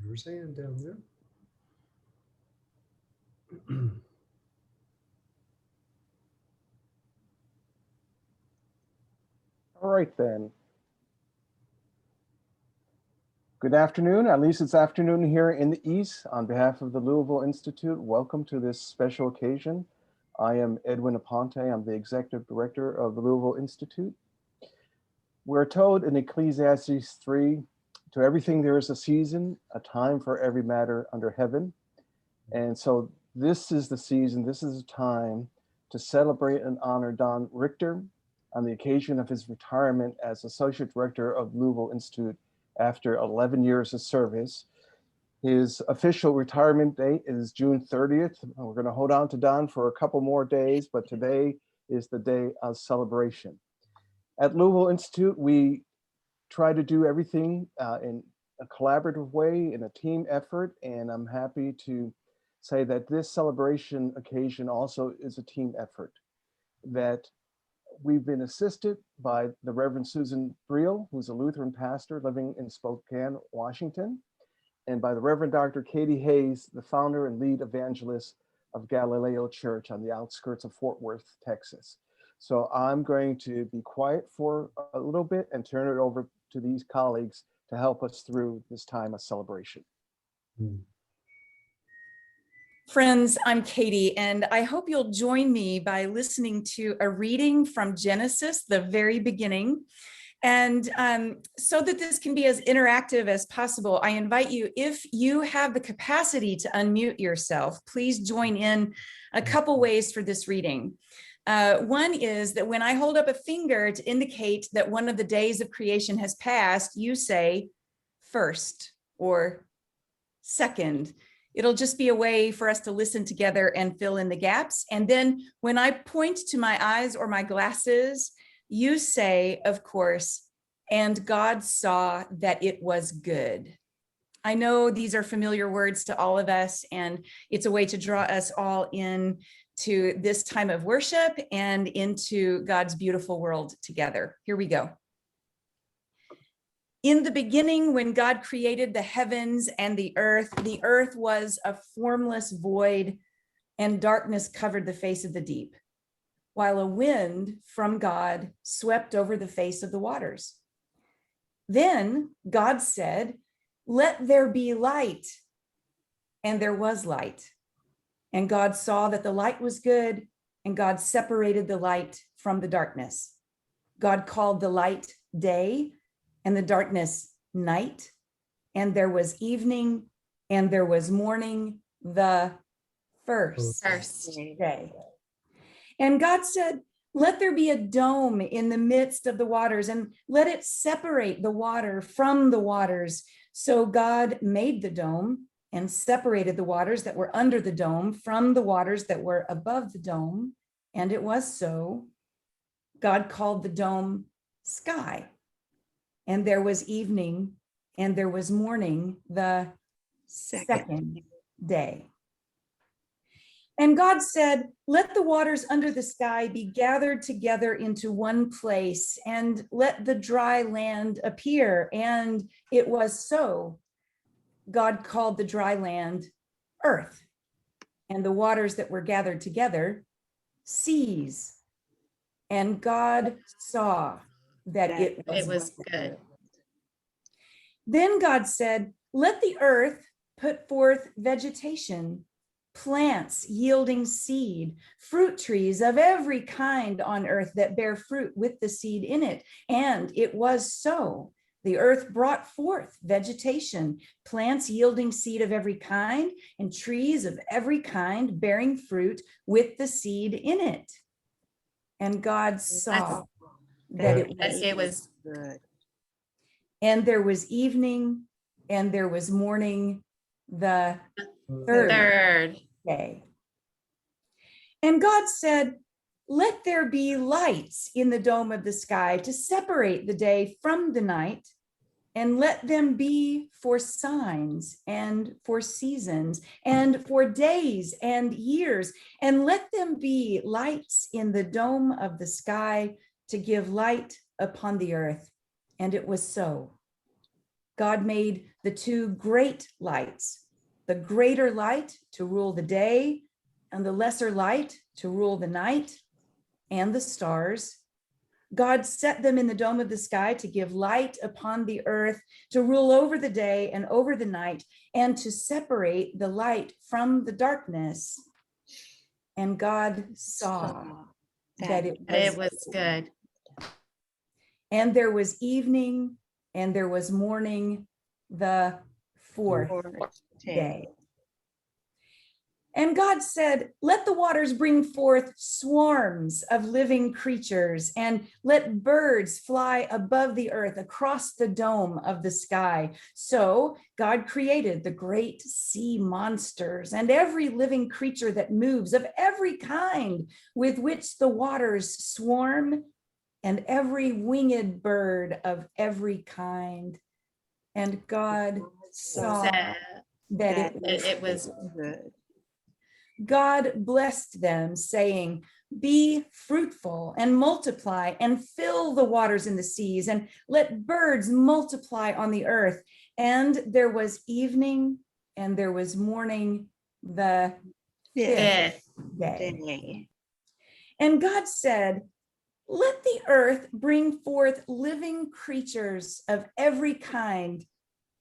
There's Ann down there. All right then. Good afternoon, at least it's afternoon here in the East. On behalf of the Louisville Institute, welcome to this special occasion. I am Edwin Aponte, I'm the Executive Director of the Louisville Institute. We're told in Ecclesiastes 3, to everything there is a season, a time for every matter under heaven. And so this is the season, this is the time to celebrate and honor Don Richter on the occasion of his retirement as Associate Director of Louisville Institute after 11 years of service. His official retirement date is June 30th. We're going to hold on to Don for a couple more days, but today is the day of celebration. At Louisville Institute, we try to do everything in a collaborative way, in a team effort, and I'm happy to say that this celebration occasion also is a team effort, that we've been assisted by the Reverend Susan Briel, who's a Lutheran pastor living in Spokane, Washington, and by the Reverend Dr. Katie Hayes, the founder and lead evangelist of Galileo Church on the outskirts of Fort Worth, Texas. So I'm going to be quiet for a little bit and turn it over to these colleagues to help us through this time of celebration. Friends, I'm Katie, and I hope you'll join me by listening to a reading from Genesis, the very beginning. And so that this can be as interactive as possible, I invite you, if you have the capacity to unmute yourself, please join in a couple ways for this reading. One is that when I hold up a finger to indicate that one of the days of creation has passed, you say first or second. It'll just be a way for us to listen together and fill in the gaps. And then when I point to my eyes or my glasses, you say, of course, and God saw that it was good. I know these are familiar words to all of us, and it's a way to draw us all in to this time of worship and into God's beautiful world together. Here we go. In the beginning, when God created the heavens and the earth was a formless void, and darkness covered the face of the deep, while a wind from God swept over the face of the waters. Then God said, "Let there be light," and there was light. And God saw that the light was good, and God separated the light from the darkness. God called the light day, and the darkness night, and there was evening, and there was morning, the first day. And God said, "Let there be a dome in the midst of the waters, and let it separate the water from the waters." So God made the dome and separated the waters that were under the dome from the waters that were above the dome, and it was so. God called the dome sky. And there was evening, and there was morning, the second day. And God said, "Let the waters under the sky be gathered together into one place, and let the dry land appear." And it was so. God called the dry land earth, and the waters that were gathered together seas. And God saw that it was good. Then God said, "Let the earth put forth vegetation, plants yielding seed, fruit trees of every kind on earth that bear fruit with the seed in it." And it was so. The earth brought forth vegetation, plants yielding seed of every kind, and trees of every kind bearing fruit with the seed in it. And God saw that it was good. And there was evening, and there was morning, the third day. And God said, "Let there be lights in the dome of the sky to separate the day from the night, and let them be for signs and for seasons and for days and years, and let them be lights in the dome of the sky to give light upon the earth." And it was so. God made the two great lights, the greater light to rule the day and the lesser light to rule the night, and the stars. God set them in the dome of the sky to give light upon the earth, to rule over the day and over the night, and to separate the light from the darkness. And God saw that it was good. And there was evening and there was morning, the fourth day. And God said, let the waters bring forth swarms of living creatures, and let birds fly above the earth across the dome of the sky. So God created the great sea monsters and every living creature that moves of every kind with which the waters swarm, and every winged bird of every kind. And God saw that it was good. God blessed them, saying, be fruitful and multiply and fill the waters in the seas, and let birds multiply on the earth. And there was evening and there was morning, the fifth day. And God said, let the earth bring forth living creatures of every kind,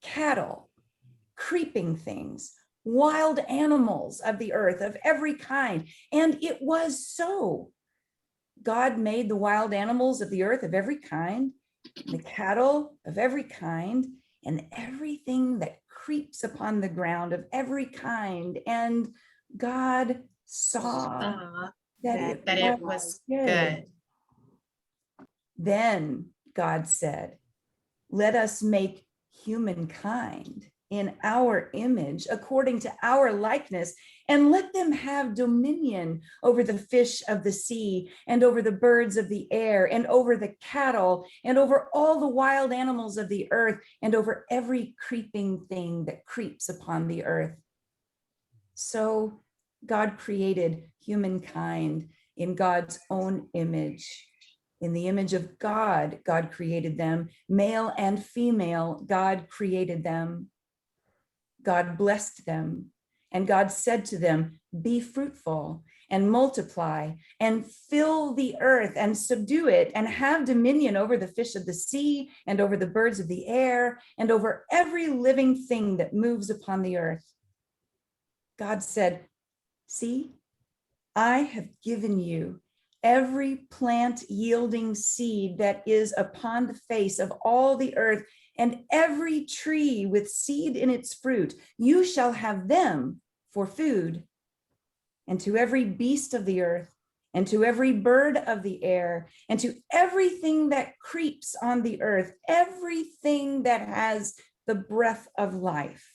cattle, creeping things, wild animals of the earth of every kind. And it was so. God made the wild animals of the earth of every kind, the cattle of every kind, and everything that creeps upon the ground of every kind. And God saw that it was good. Then God said, let us make humankind in our image, according to our likeness, and let them have dominion over the fish of the sea, and over the birds of the air, and over the cattle, and over all the wild animals of the earth, and over every creeping thing that creeps upon the earth. So God created humankind in God's own image. In the image of God, God created them. Male and female, God created them. God blessed them, and God said to them, be fruitful and multiply and fill the earth and subdue it, and have dominion over the fish of the sea and over the birds of the air and over every living thing that moves upon the earth. God said, see, I have given you every plant yielding seed that is upon the face of all the earth, and every tree with seed in its fruit. You shall have them for food. And to every beast of the earth, and to every bird of the air, and to everything that creeps on the earth, everything that has the breath of life,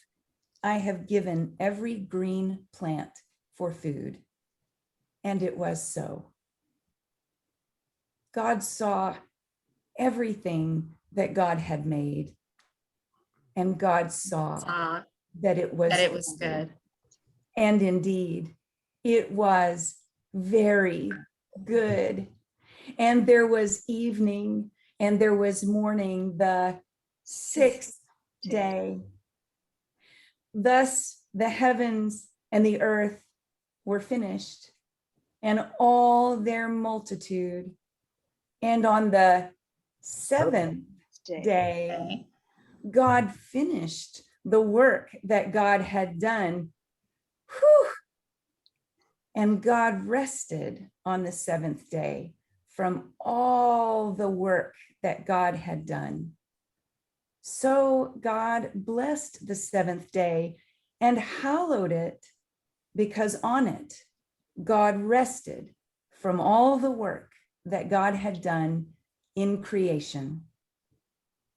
I have given every green plant for food. And it was so. God saw everything that God had made, and God saw that it was good. And indeed, it was very good. And there was evening and there was morning, the sixth day. Thus the heavens and the earth were finished, and all their multitude. And on the seventh day, God finished the work that God had done. Whew. And God rested on the seventh day from all the work that God had done. So God blessed the seventh day and hallowed it, because on it God rested from all the work that God had done in creation.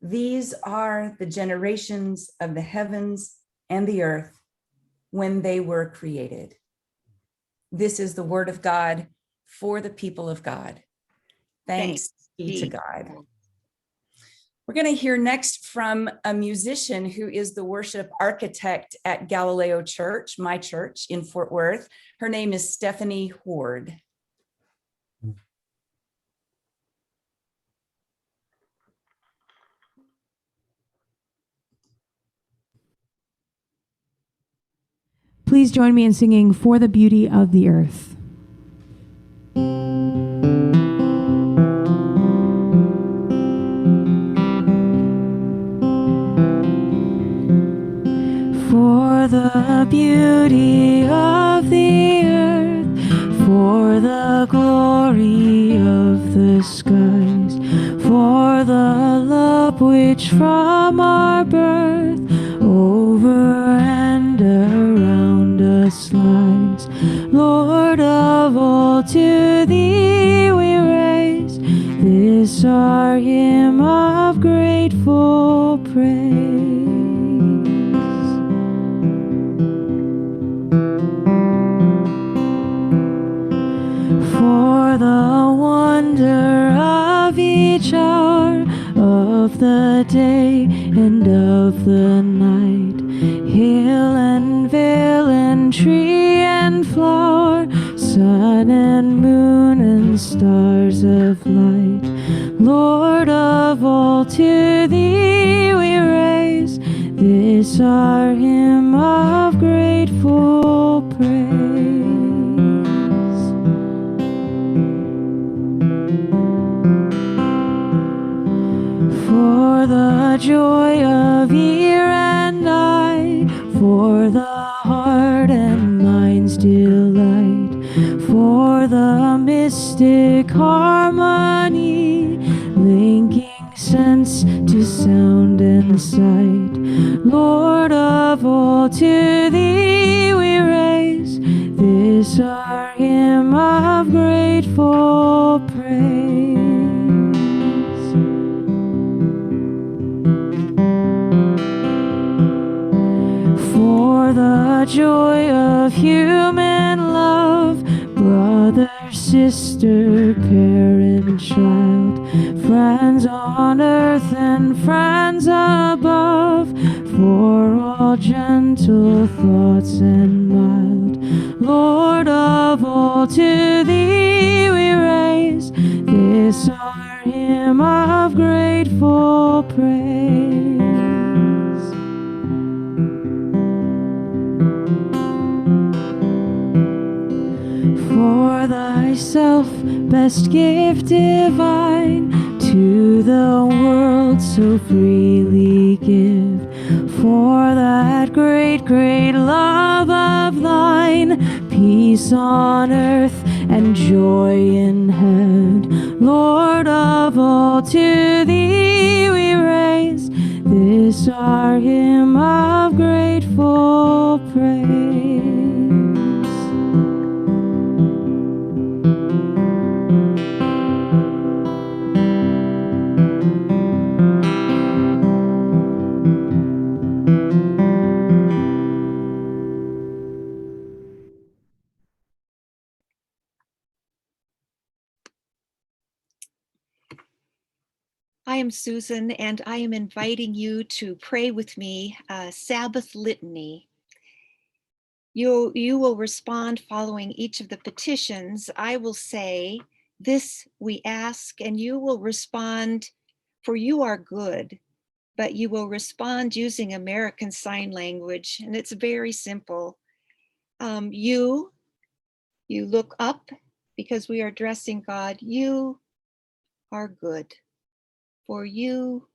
These are the generations of the heavens and the earth when they were created. This is the word of God for the people of God. Thanks be to God. We're going to hear next from a musician who is the worship architect at Galileo Church, my church in Fort Worth. Her name is Stephanie Ward. please join me in singing For the Beauty of the Earth. For the beauty of the earth, for the glory of the skies, for the love which from our birth over and around us lies. Lord of all, to thee we raise this our hymn of grateful praise. For the wonder of each hour of the day and of the night, hill and vale and tree and flower, sun and moon and stars of light. Lord of all, to thee we raise this our hymn of grateful praise. For the joy of ear and eye, for the heart and mind's delight, for the mystic harmony, linking sense to sound and sight. Lord of all, to thee we raise this our hymn of grateful praise. For the joy of human love, brother, sister, parent, child, friends on earth and friends above, for all gentle thoughts and mild. Lord of all, to thee we raise this our hymn of grateful praise. For thyself, best gift divine, to the world so freely give. For that great, great love of thine, peace on earth and joy in heaven. Lord of all, to thee we raise this our hymn of grateful praise. I am Susan, and I am inviting you to pray with me a Sabbath litany. You will respond following each of the petitions. I will say, "This we ask," and you will respond, "For you are good," but you will respond using American Sign Language, and it's very simple. You look up because we are addressing God. You are good. For you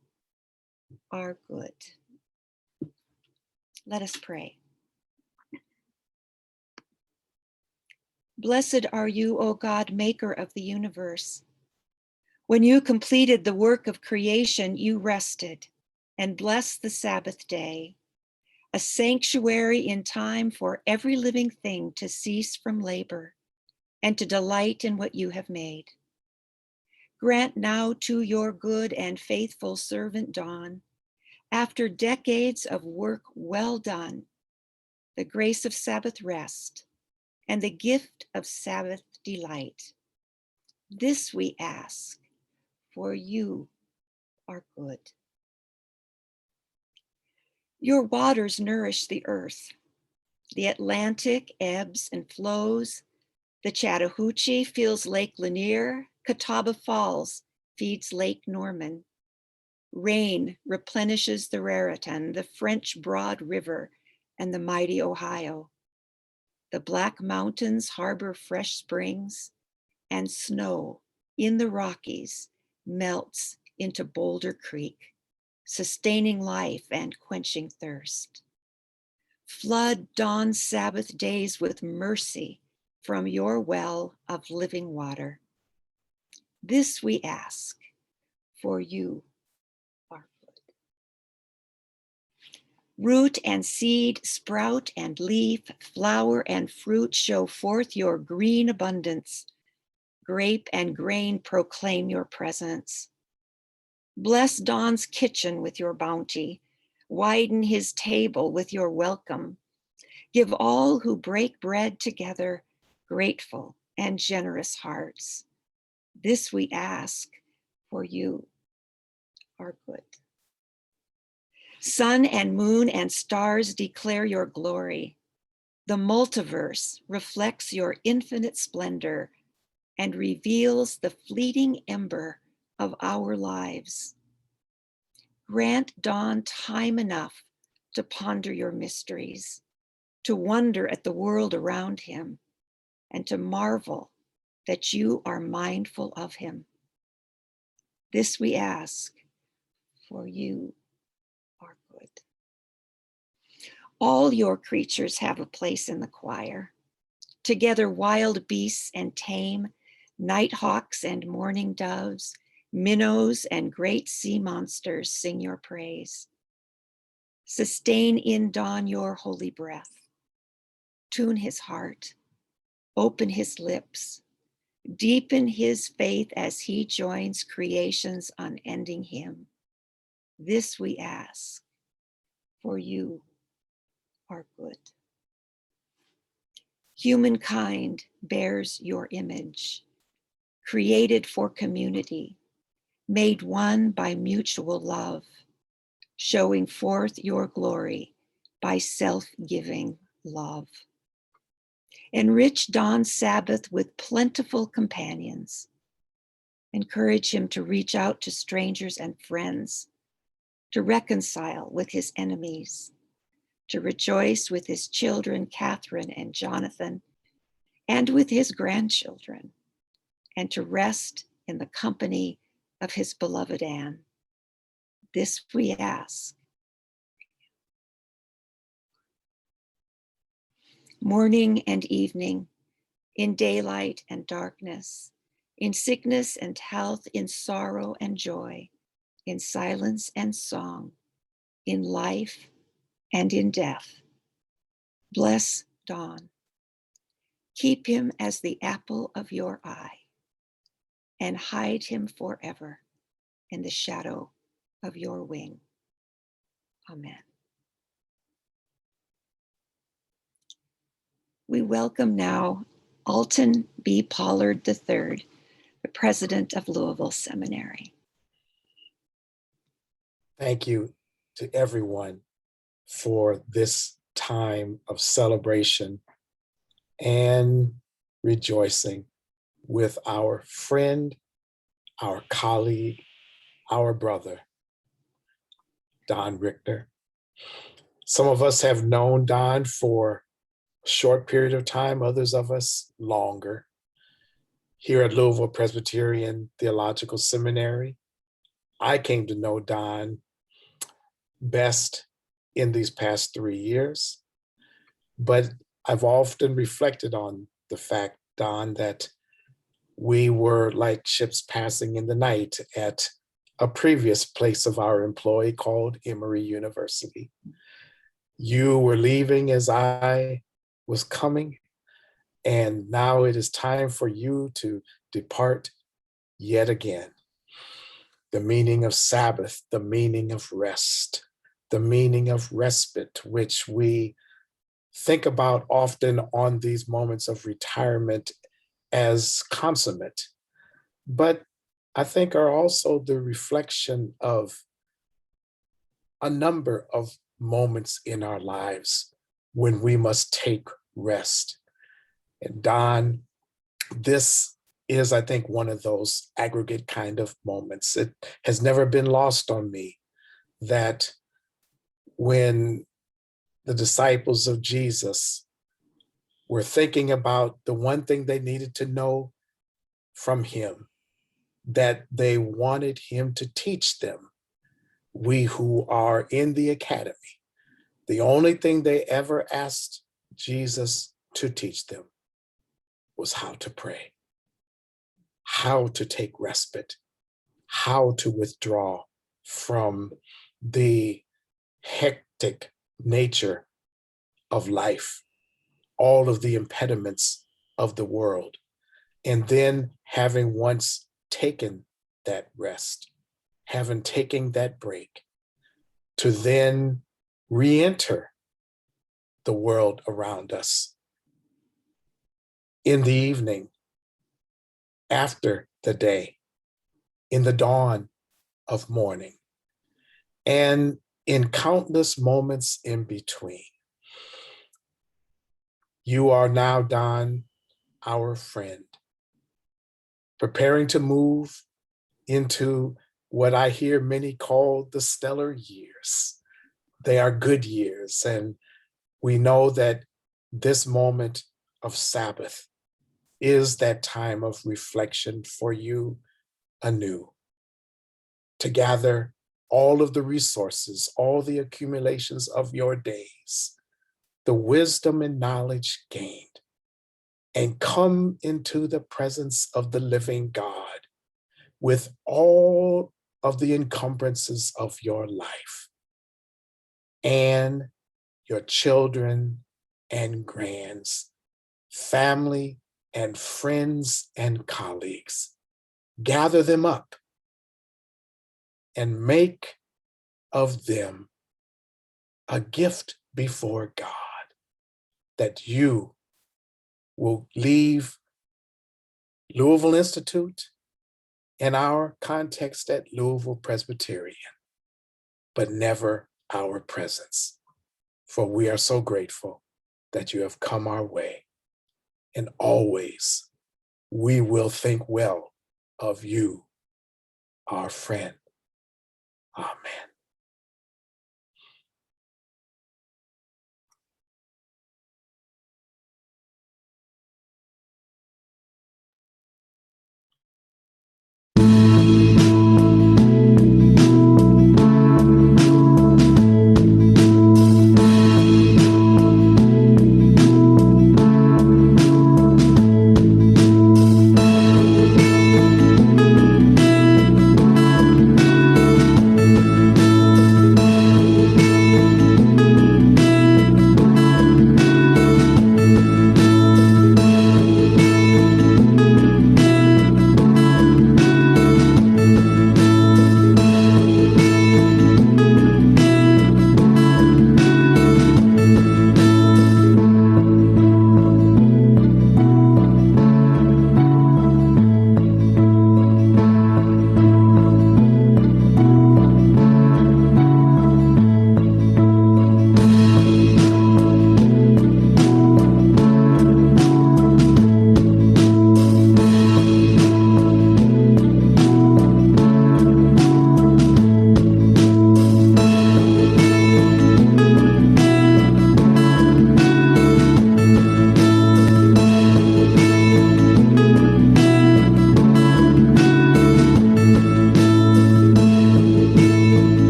are good. Let us pray. Blessed are you, O God, maker of the universe. When you completed the work of creation, you rested and blessed the Sabbath day, a sanctuary in time for every living thing to cease from labor and to delight in what you have made. Grant now to your good and faithful servant Dawn, after decades of work well done, the grace of Sabbath rest and the gift of Sabbath delight. This we ask, for you are good. Your waters nourish the earth. The Atlantic ebbs and flows. The Chattahoochee fills Lake Lanier. Catawba Falls feeds Lake Norman. Rain replenishes the Raritan, the French Broad River, and the mighty Ohio. The Black Mountains harbor fresh springs, and snow in the Rockies melts into Boulder Creek, sustaining life and quenching thirst. Flood dawn's Sabbath days with mercy from your well of living water. This we ask, for you are good. Root and seed, sprout and leaf, flower and fruit show forth your green abundance. Grape and grain proclaim your presence. Bless dawn's kitchen with your bounty. Widen his table with your welcome. Give all who break bread together grateful and generous hearts. This we ask, for you are good. Sun and moon and stars declare your glory. The multiverse reflects your infinite splendor and reveals the fleeting ember of our lives. Grant dawn time enough to ponder your mysteries, to wonder at the world around him, and to marvel that you are mindful of him. This we ask, for you are good. All your creatures have a place in the choir. Together, wild beasts and tame, nighthawks and mourning doves, minnows and great sea monsters sing your praise. Sustain in dawn your holy breath. Tune his heart, open his lips, deepen his faith as he joins creation's unending hymn. This we ask, for you are good. Humankind bears your image, created for community, made one by mutual love, showing forth your glory by self-giving love. Enrich dawn's Sabbath with plentiful companions. Encourage him to reach out to strangers and friends, to reconcile with his enemies, to rejoice with his children, Catherine and Jonathan, and with his grandchildren, and to rest in the company of his beloved Anne. This we ask. Morning and evening, in daylight and darkness, in sickness and health, in sorrow and joy, in silence and song, in life and in death. Bless dawn. Keep him as the apple of your eye, and hide him forever in the shadow of your wing. Amen. We welcome now Alton B. Pollard III, the president of Louisville Seminary. Thank you to everyone for this time of celebration and rejoicing with our friend, our colleague, our brother, Don Richter. Some of us have known Don for a short period of time, others of us longer. Here at Louisville Presbyterian Theological Seminary, I came to know Don best in these past 3 years, but I've often reflected on the fact, Don, that we were like ships passing in the night at a previous place of our employ called Emory University. You were leaving as I was coming, and now it is time for you to depart yet again. The meaning of Sabbath, the meaning of rest, the meaning of respite, which we think about often on these moments of retirement as consummate, but I think are also the reflection of a number of moments in our lives when we must take rest. And Don, this is, I think, one of those aggregate kind of moments. It has never been lost on me that when the disciples of Jesus were thinking about the one thing they needed to know from him, that they wanted him to teach them. We who are in the academy, the only thing they ever asked Jesus to teach them was how to pray, how to take respite, how to withdraw from the hectic nature of life, all of the impediments of the world. And then having once taken that rest, having taken that break, to then re-enter the world around us in the evening, after the day, in the dawn of morning, and in countless moments in between. You are now, Don, our friend, preparing to move into what I hear many call the stellar years. They are good years, and we know that this moment of Sabbath is that time of reflection for you anew, to gather all of the resources, all the accumulations of your days, the wisdom and knowledge gained, and come into the presence of the living God with all of the encumbrances of your life and your children and grands, family and friends and colleagues. Gather them up and make of them a gift before God, that you will leave Louisville Institute, in our context at Louisville Presbyterian, but never our presence. For we are so grateful that you have come our way, and always we will think well of you, our friend. Amen.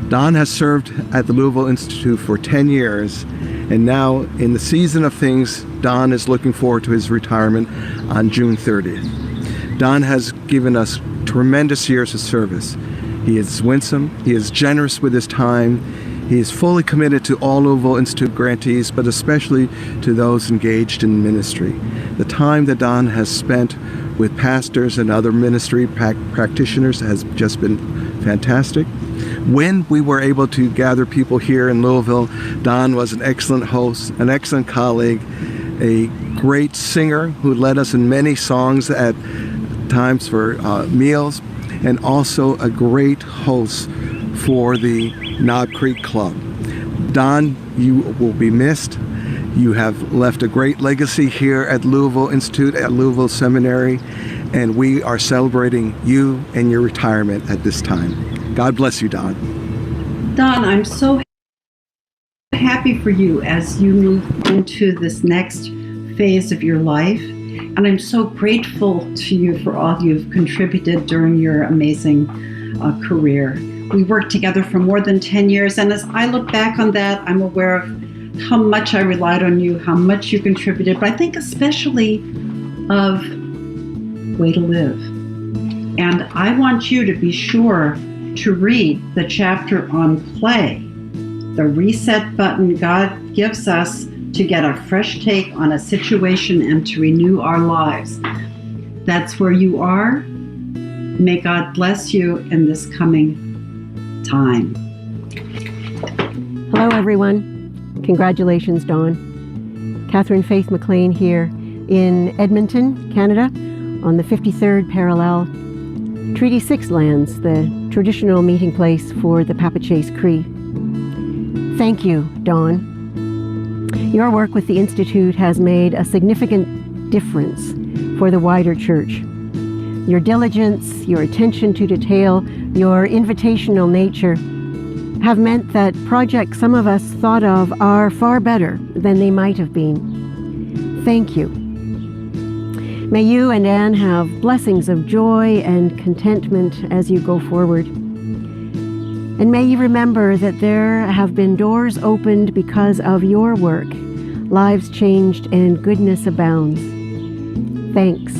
Don has served at the Louisville Institute for 10 years, and now in the season of things, Don is looking forward to his retirement on June 30th. Don has given us tremendous years of service. He is winsome, he is generous with his time, he is fully committed to all Louisville Institute grantees, but especially to those engaged in ministry. The time that Don has spent with pastors and other ministry practitioners has just been fantastic. When we were able to gather people here in Louisville, Don was an excellent host, an excellent colleague, a great singer who led us in many songs at times for meals, and also a great host for the Knob Creek Club. Don, you will be missed. You have left a great legacy here at Louisville Institute, at Louisville Seminary, and we are celebrating you and your retirement at this time. God bless you, Don. Don, I'm so happy happy for you as you move into this next phase of your life. And I'm so grateful to you for all you've contributed during your amazing career. We worked together for more than 10 years. And as I look back on that, I'm aware of how much I relied on you, how much you contributed, but I think especially of Way to Live. And I want you to be sure to read the chapter on play, the reset button God gives us to get a fresh take on a situation and to renew our lives. That's where you are. May God bless you in this coming time. Hello, everyone. Congratulations, Dawn. Catherine Faith McLean here in Edmonton, Canada, on the 53rd parallel, Treaty 6 lands, the traditional meeting place for the Papachaise Cree. Thank you, Dawn. Your work with the Institute has made a significant difference for the wider church. Your diligence, your attention to detail, your invitational nature have meant that projects some of us thought of are far better than they might have been. Thank you. May you and Anne have blessings of joy and contentment as you go forward. And may you remember that there have been doors opened because of your work, lives changed, and goodness abounds. Thanks.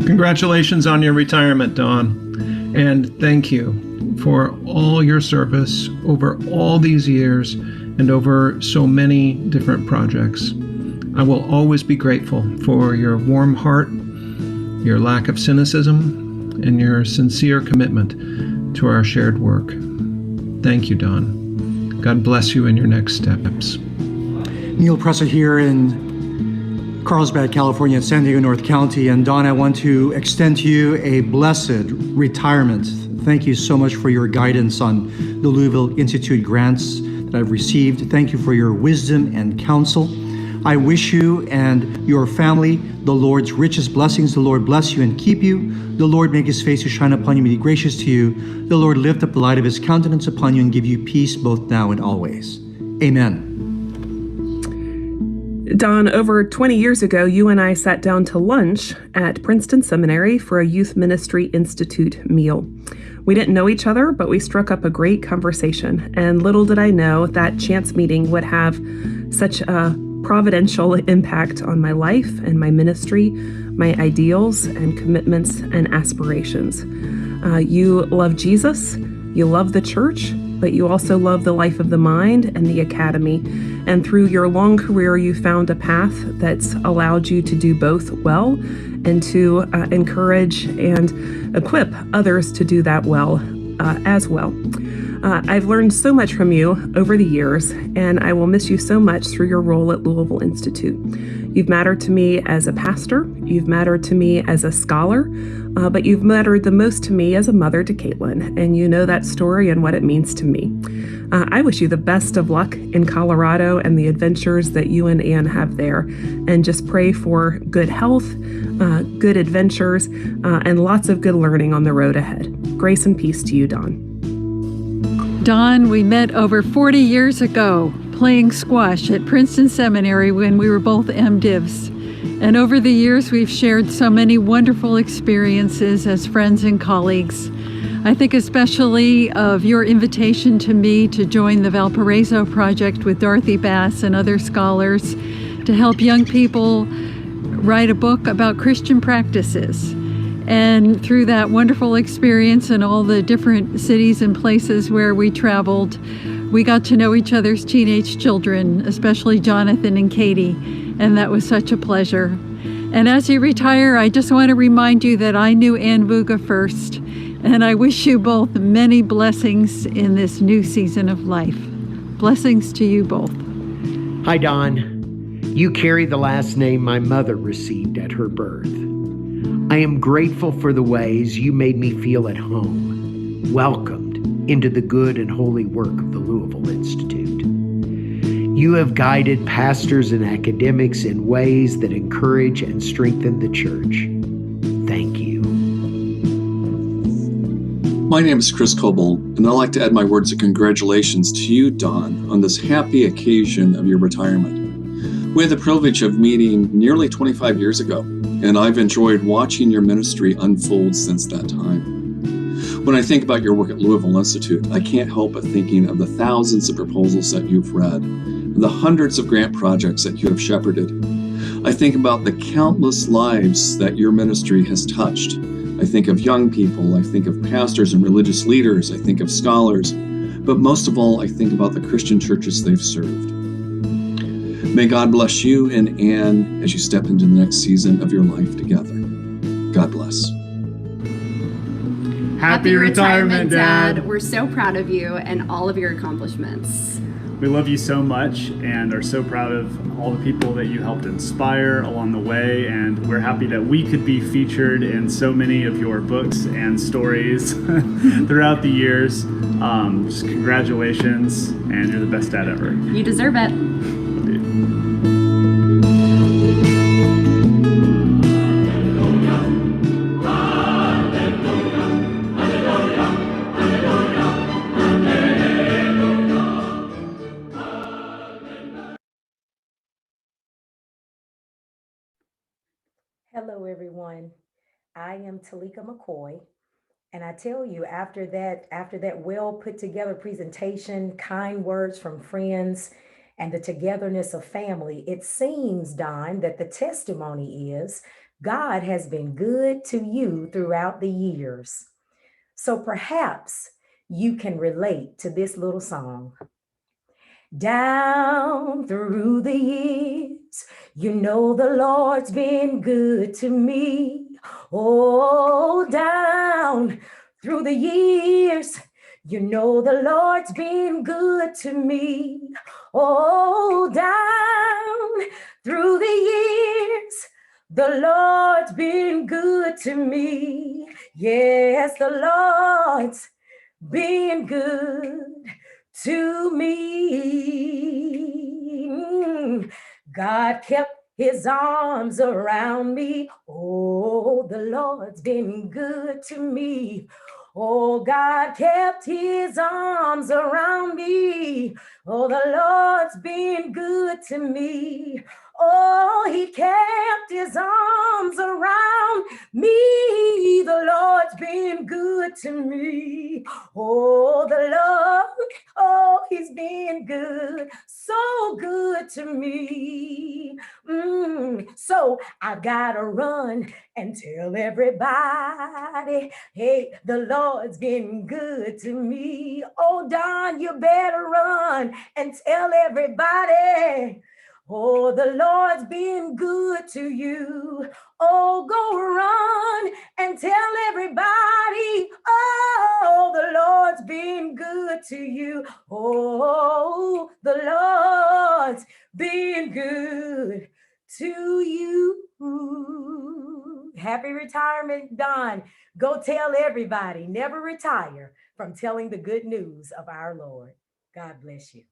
Congratulations on your retirement, Dawn. And thank you for all your service over all these years and over so many different projects. I will always be grateful for your warm heart, your lack of cynicism, and your sincere commitment to our shared work. Thank you, Dawn. God bless you in your next steps. Neil Presser here in Carlsbad, California, and San Diego North County. And Dawn, I want to extend to you a blessed retirement. Thank you so much for your guidance on the Louisville Institute grants that I've received. Thank you for your wisdom and counsel. I wish you and your family the Lord's richest blessings. The Lord bless you and keep you. The Lord make his face to shine upon you and be gracious to you. The Lord lift up the light of his countenance upon you and give you peace both now and always. Amen. Dawn, over 20 years ago, you and I sat down to lunch at Princeton Seminary for a Youth Ministry Institute meal. We didn't know each other, but we struck up a great conversation. And little did I know that chance meeting would have such a providential impact on my life and my ministry, my ideals and commitments and aspirations. You love Jesus, you love the church, but you also love the life of the mind and the academy. And through your long career, you found a path that's allowed you to do both well and to encourage and equip others to do that well as well. I've learned so much from you over the years, and I will miss you so much through your role at Louisville Institute. You've mattered to me as a pastor, you've mattered to me as a scholar, but you've mattered the most to me as a mother to Caitlin, and you know that story and what it means to me. I wish you the best of luck in Colorado and the adventures that you and Anne have there, and just pray for good health, good adventures, and lots of good learning on the road ahead. Grace and peace to you, Dawn. Dawn, we met over 40 years ago playing squash at Princeton Seminary when we were both MDivs. And over the years, we've shared so many wonderful experiences as friends and colleagues. I think especially of your invitation to me to join the Valparaiso Project with Dorothy Bass and other scholars to help young people write a book about Christian practices. And through that wonderful experience and all the different cities and places where we traveled, we got to know each other's teenage children, especially Jonathan and Katie, and that was such a pleasure. And as you retire, I just want to remind you that I knew Ann Vuga first, and I wish you both many blessings in this new season of life. Blessings to you both. Hi, Dawn. You carry the last name my mother received at her birth. I am grateful for the ways you made me feel at home, welcomed into the good and holy work of the Louisville Institute. You have guided pastors and academics in ways that encourage and strengthen the church. Thank you. My name is Chris Coble, and I'd like to add my words of congratulations to you, Don, on this happy occasion of your retirement. We had the privilege of meeting nearly 25 years ago, and I've enjoyed watching your ministry unfold since that time. When I think about your work at Louisville Institute, I can't help but thinking of the thousands of proposals that you've read, and the hundreds of grant projects that you have shepherded. I think about the countless lives that your ministry has touched. I think of young people, I think of pastors and religious leaders, I think of scholars, but most of all, I think about the Christian churches they've served. May God bless you and Anne as you step into the next season of your life together. God bless. Happy retirement, Dad. We're so proud of you and all of your accomplishments. We love you so much and are so proud of all the people that you helped inspire along the way, and we're happy that we could be featured in so many of your books and stories throughout the years. Just congratulations, and you're the best dad ever. You deserve it. Hello, everyone. I am Talika McCoy, and I tell you, after that well put together presentation, kind words from friends, and the togetherness of family, it seems, Don, that the testimony is God has been good to you throughout the years. So perhaps you can relate to this little song. Down through the years, you know the Lord's been good to me. Oh, down through the years, you know the Lord's been good to me. Oh, down through the years, the Lord's been good to me. Yes, the Lord's been good to me. God kept his arms around me. Oh, the Lord's been good to me. Oh, God kept his arms around me. Oh, the Lord's been good to me. Oh, he kept his arms around me. The Lord's been good to me. Oh, the Lord, oh, he's been good, so good to me. So I gotta run and tell everybody, hey, the Lord's been good to me. Oh, Don, you better run and tell everybody, oh, the Lord's been good to you. Oh, go run and tell everybody, oh, the Lord's been good to you. Oh, the Lord's been good to you. Happy retirement, Don. Go tell everybody, never retire from telling the good news of our Lord. God bless you.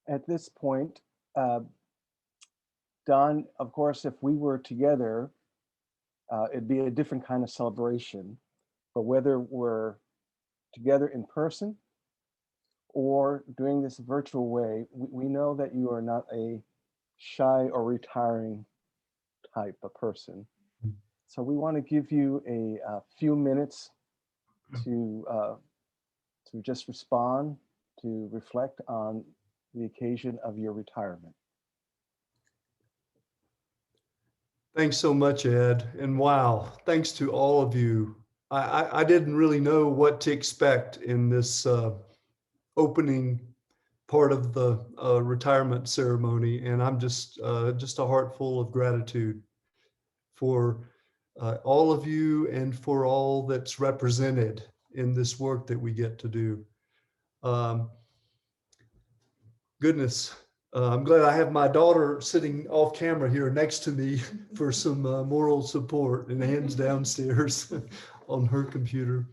At this point, Don, of course, if we were together, it'd be a different kind of celebration. But whether we're together in person or doing this virtual way, we know that you are not a shy or retiring type of person. So we want to give you a few minutes to just respond, to reflect on the occasion of your retirement. Thanks so much, Ed. And wow, thanks to all of you. I didn't really know what to expect in this opening part of the retirement ceremony. And I'm just a heart full of gratitude for all of you and for all that's represented in this work that we get to do. goodness. I'm glad I have my daughter sitting off camera here next to me for some moral support, and Anne's downstairs on her computer.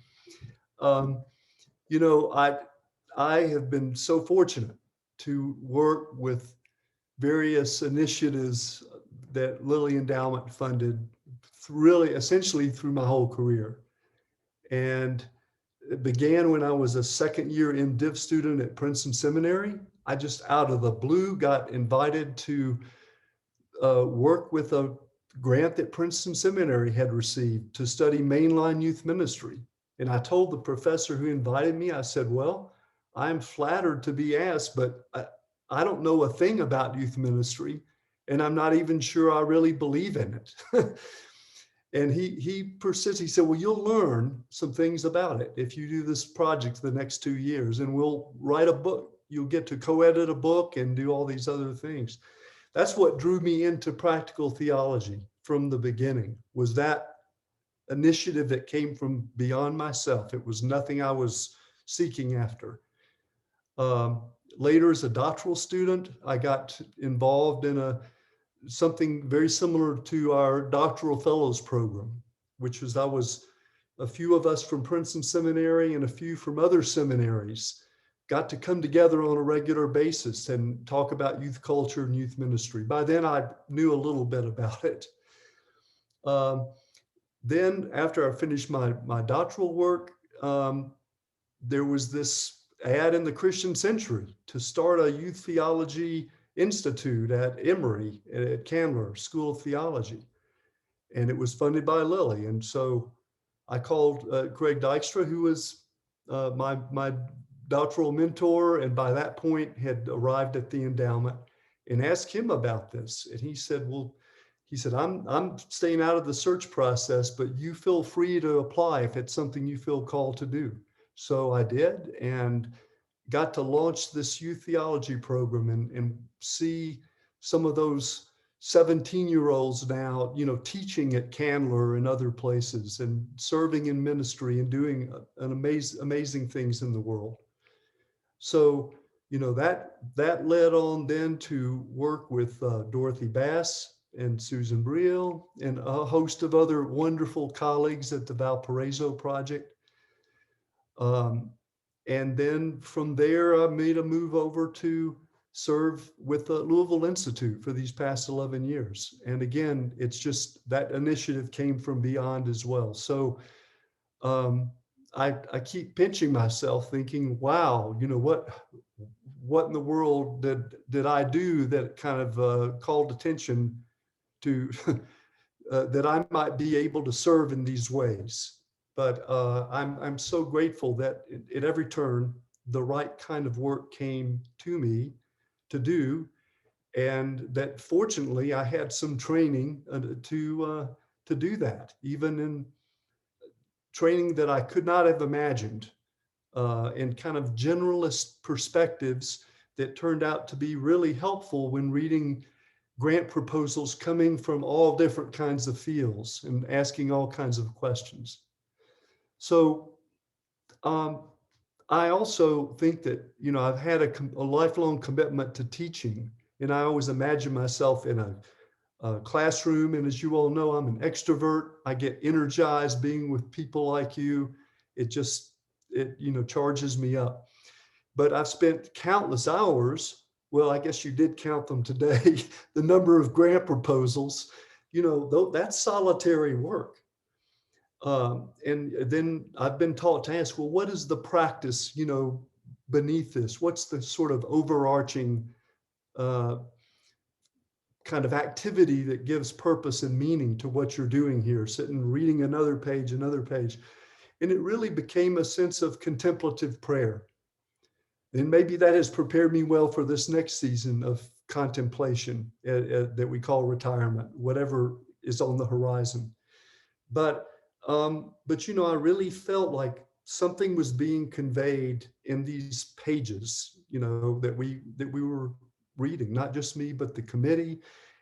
You know, I have been so fortunate to work with various initiatives that Lilly Endowment funded really essentially through my whole career. And it began when I was a second year MDiv student at Princeton Seminary. I just out of the blue got invited to work with a grant that Princeton Seminary had received to study mainline youth ministry. And I told the professor who invited me, I said, well, I'm flattered to be asked, but I don't know a thing about youth ministry, and I'm not even sure I really believe in it. And he persisted. He said, well, you'll learn some things about it if you do this project the next 2 years, and we'll write a book. You'll get to co-edit a book and do all these other things. That's what drew me into practical theology from the beginning, was that initiative that came from beyond myself. It was nothing I was seeking after. Later, as a doctoral student, I got involved in something very similar to our doctoral fellows program, which was a few of us from Princeton Seminary and a few from other seminaries got to come together on a regular basis and talk about youth culture and youth ministry. By then, I knew a little bit about it. Then, after I finished my doctoral work, there was this ad in the Christian Century to start a youth theology institute at Emory, at Candler School of Theology. And it was funded by Lilly. And so I called Craig Dykstra, who was my doctoral mentor, and by that point had arrived at the endowment, and asked him about this. And he said, well, I'm staying out of the search process, but you feel free to apply if it's something you feel called to do. So I did, and got to launch this youth theology program and see some of those 17-year-olds now, you know, teaching at Candler and other places and serving in ministry and doing amazing things in the world. So, you know, that led on then to work with Dorothy Bass and Susan Briel and a host of other wonderful colleagues at the Valparaiso Project. And then from there, I made a move over to serve with the Louisville Institute for these past 11 years. And again, it's just that initiative came from beyond as well. So I keep pinching myself thinking, wow, you know, what in the world did I do that kind of called attention to that I might be able to serve in these ways. But I'm so grateful that at every turn, the right kind of work came to me to do, and that fortunately I had some training to do that, even in training that I could not have imagined, and kind of generalist perspectives that turned out to be really helpful when reading grant proposals coming from all different kinds of fields and asking all kinds of questions. So I also think that, you know, I've had a lifelong commitment to teaching, and I always imagine myself in a classroom. And as you all know, I'm an extrovert. I get energized being with people like you. It you know, charges me up. But I've spent countless hours, well, I guess you did count them today, the number of grant proposals, you know, that's solitary work. And then I've been taught to ask, well, what is the practice, you know, beneath this? What's the sort of overarching kind of activity that gives purpose and meaning to what you're doing here, sitting reading another page. And it really became a sense of contemplative prayer. And maybe that has prepared me well for this next season of contemplation that we call retirement, whatever is on the horizon. But you know, I really felt like something was being conveyed in these pages, you know, that we were reading, not just me, but the committee,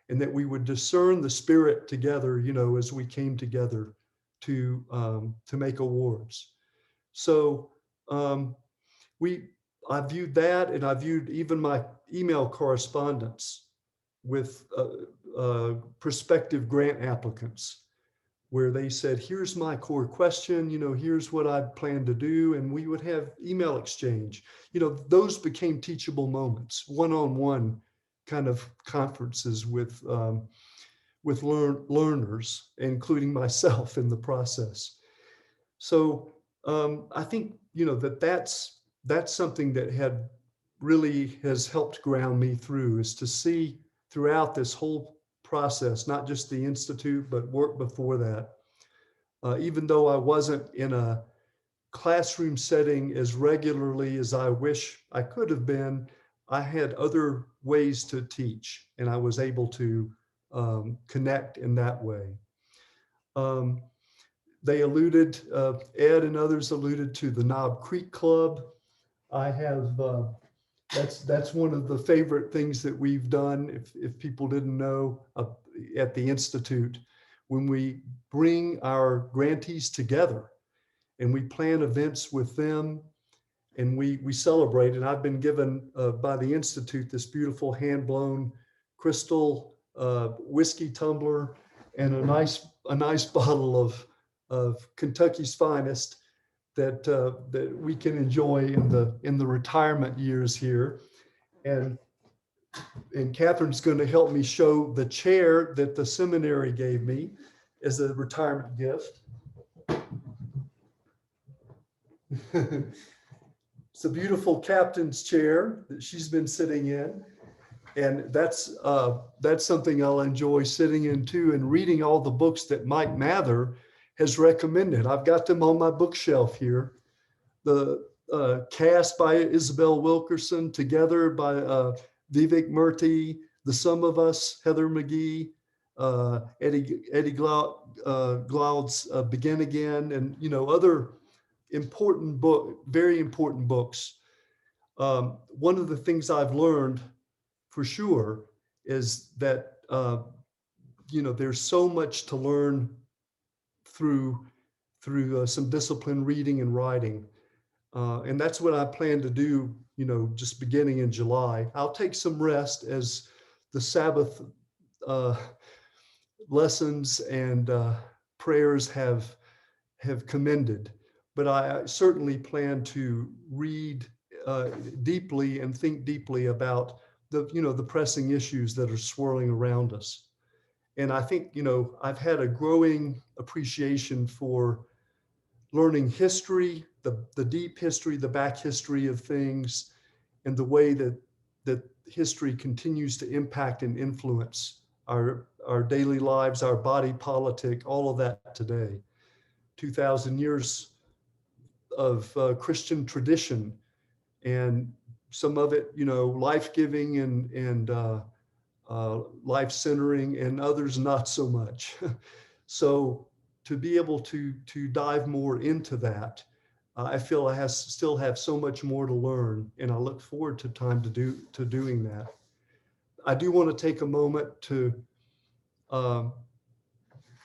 and that we would discern the spirit together, you know, as we came together to make awards. So I viewed that, and I viewed even my email correspondence with prospective grant applicants, where they said, here's my core question, here's what I plan to do. And we would have email exchange. Those became teachable moments, one-on-one kind of conferences with learners, including myself in the process. So I think, that's something that has helped ground me through, is to see throughout this whole process, not just the Institute, but work before that. Even though I wasn't in a classroom setting as regularly as I wish I could have been, I had other ways to teach, and I was able to connect in that way. They alluded, Ed and others alluded to the Knob Creek Club. I have, that's one of the favorite things that we've done, if people didn't know, at the Institute, when we bring our grantees together and we plan events with them and we celebrate. And I've been given by the Institute this beautiful hand-blown crystal whiskey tumbler and a nice bottle of Kentucky's finest that we can enjoy in the retirement years here. And Catherine's going to help me show the chair that the seminary gave me as a retirement gift. It's a beautiful captain's chair that she's been sitting in. And that's something I'll enjoy sitting in too, and reading all the books that Mike Mather has recommended. I've got them on my bookshelf here. The Cast by Isabel Wilkerson, Together by Vivek Murthy, The Sum of Us, Heather McGee, Eddie Glaude's Begin Again, and other very important books. One of the things I've learned for sure is that there's so much to learn through some disciplined reading and writing. And that's what I plan to do, just beginning in July. I'll take some rest as the Sabbath lessons and prayers have commended. But I certainly plan to read deeply and think deeply about the pressing issues that are swirling around us. And I think, I've had a growing appreciation for learning history, the deep history, the back history of things, and the way that history continues to impact and influence our daily lives, our body politic, all of that today. 2,000 years of Christian tradition, and some of it, life-giving and life-centering, and others not so much. So to be able to dive more into that, I feel I still have so much more to learn, and I look forward to time to doing that. I do want to take a moment to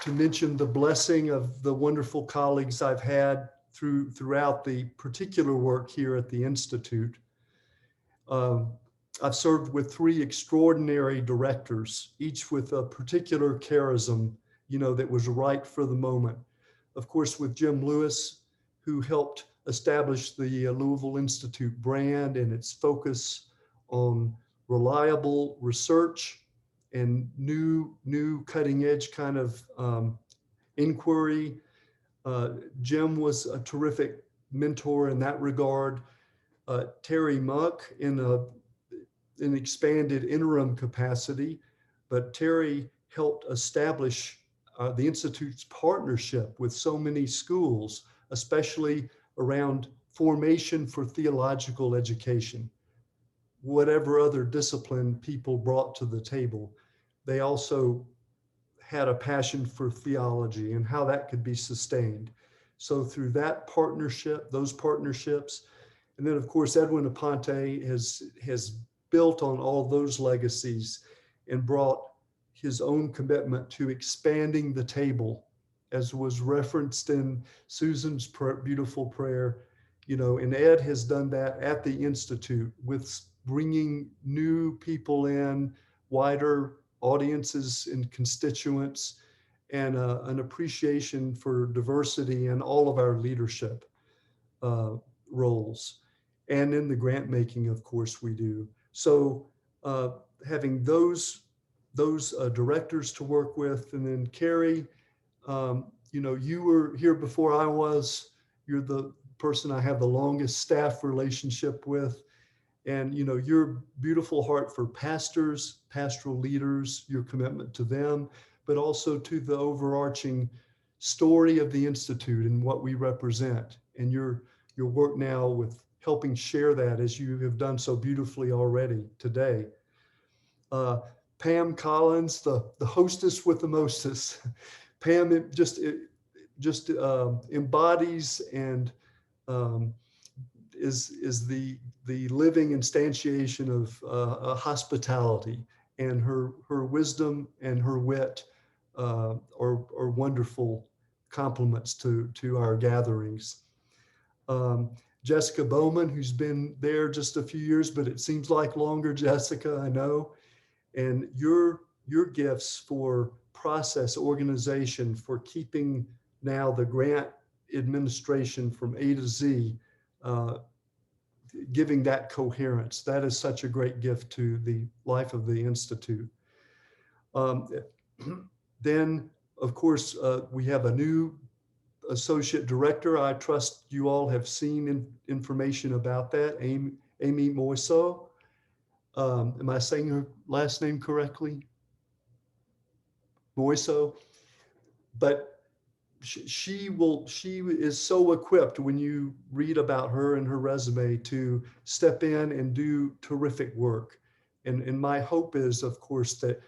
mention the blessing of the wonderful colleagues I've had throughout the particular work here at the Institute. I've served with 3 extraordinary directors, each with a particular charism, that was right for the moment. Of course, with Jim Lewis, who helped establish the Louisville Institute brand and its focus on reliable research and new cutting edge kind of inquiry. Jim was a terrific mentor in that regard. Terry Muck in an expanded interim capacity, but Terry helped establish the Institute's partnership with so many schools, especially around formation for theological education. Whatever other discipline people brought to the table, they also had a passion for theology and how that could be sustained. So through that partnership, those partnerships, and then of course, Edwin Aponte has built on all those legacies and brought his own commitment to expanding the table, as was referenced in Susan's beautiful prayer. And Ed has done that at the Institute with bringing new people in, wider audiences and constituents, and an appreciation for diversity in all of our leadership roles. And in the grant making, of course, we do. So having those directors to work with, and then Carrie, you were here before I was. You're the person I have the longest staff relationship with. And your beautiful heart for pastors, pastoral leaders, your commitment to them, but also to the overarching story of the Institute and what we represent, and your work now with helping share that, as you have done so beautifully already today. Pam Collins, the hostess with the mostest. Pam just embodies and is the living instantiation of hospitality, and her wisdom and her wit are wonderful compliments to our gatherings. Jessica Bowman, who's been there just a few years, but it seems like longer, Jessica, I know. And your gifts for process organization, for keeping now the grant administration from A to Z, giving that coherence, that is such a great gift to the life of the Institute. Then, of course, we have a new associate director. I trust you all have seen information about that, Amy Moiso. Am I saying her last name correctly? Moiso. But she is so equipped, when you read about her and her resume, to step in and do terrific work. And my hope is, of course, that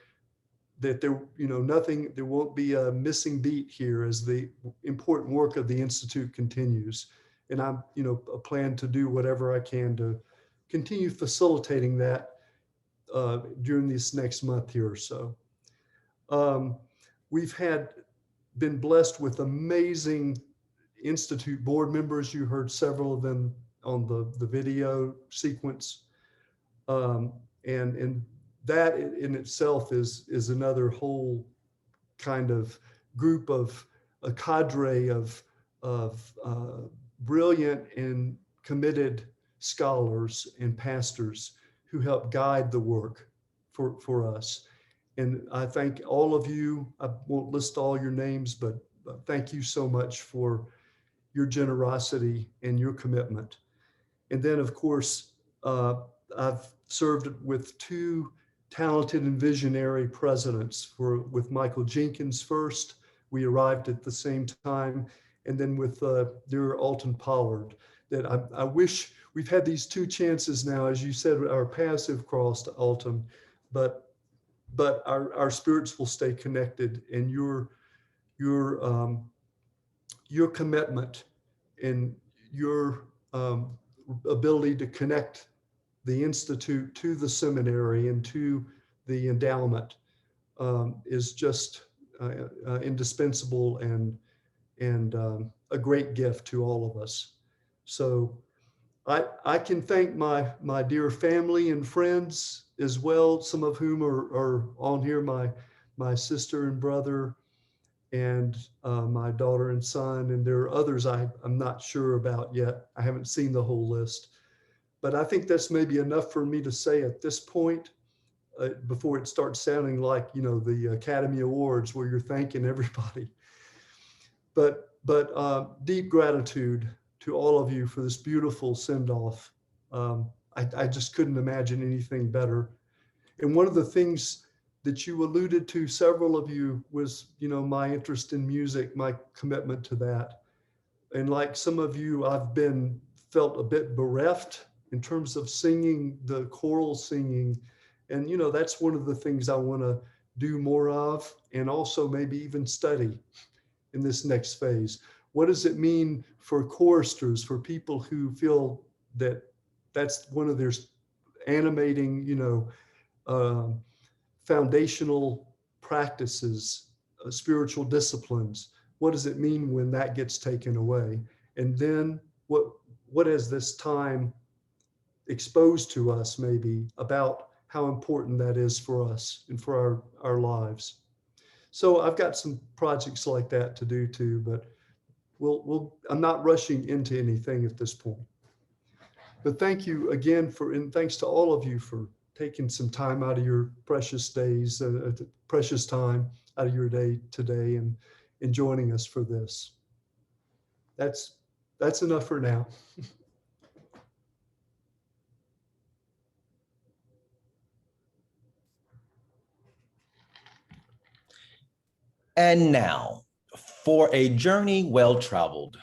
there, there won't be a missing beat here as the important work of the Institute continues. And I'm, plan to do whatever I can to continue facilitating that during this next month here or so. We've been blessed with amazing Institute board members. You heard several of them on the video sequence. And that in itself is another whole kind of group of a cadre of brilliant and committed scholars and pastors who help guide the work for us. And I thank all of you. I won't list all your names, but thank you so much for your generosity and your commitment. And then, of course, I've served with two talented and visionary presidents, with Michael Jenkins first. We arrived at the same time. And then with dear Alton Pollard, that I wish we've had these two chances now. As you said, our paths have crossed, Alton, but our spirits will stay connected, and your commitment and your ability to connect the Institute to the seminary and to the endowment is just indispensable and a great gift to all of us. So I can thank my dear family and friends as well, some of whom are on here, my sister and brother, and my daughter and son, and there are others I'm not sure about yet. I haven't seen the whole list, but I think that's maybe enough for me to say at this point, before it starts sounding like, the Academy Awards where you're thanking everybody. But deep gratitude to all of you for this beautiful send-off. I just couldn't imagine anything better. And one of the things that you alluded to, several of you, was, my interest in music, my commitment to that. And like some of you, I've felt a bit bereft in terms of singing, the choral singing. And, that's one of the things I want to do more of, and also maybe even study in this next phase. What does it mean for choristers, for people who feel that that's one of their animating, foundational practices, spiritual disciplines? What does it mean when that gets taken away? And then what what has this time exposed to us maybe about how important that is for us and for our lives. So I've got some projects like that to do too, but I'm not rushing into anything at this point. But thank you again and thanks to all of you for taking some time out of your precious days, precious time out of your day today and joining us for this. That's enough for now. And now, for a journey well-traveled,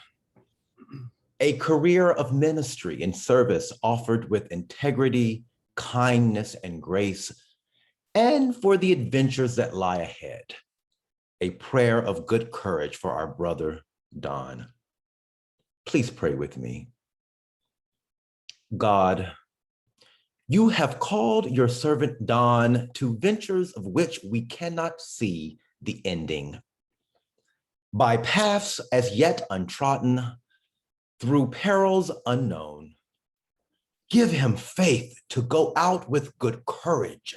a career of ministry and service offered with integrity, kindness, and grace, and for the adventures that lie ahead, a prayer of good courage for our brother, Don. Please pray with me. God, you have called your servant Don to ventures of which we cannot see the ending. By paths as yet untrodden, through perils unknown, give him faith to go out with good courage,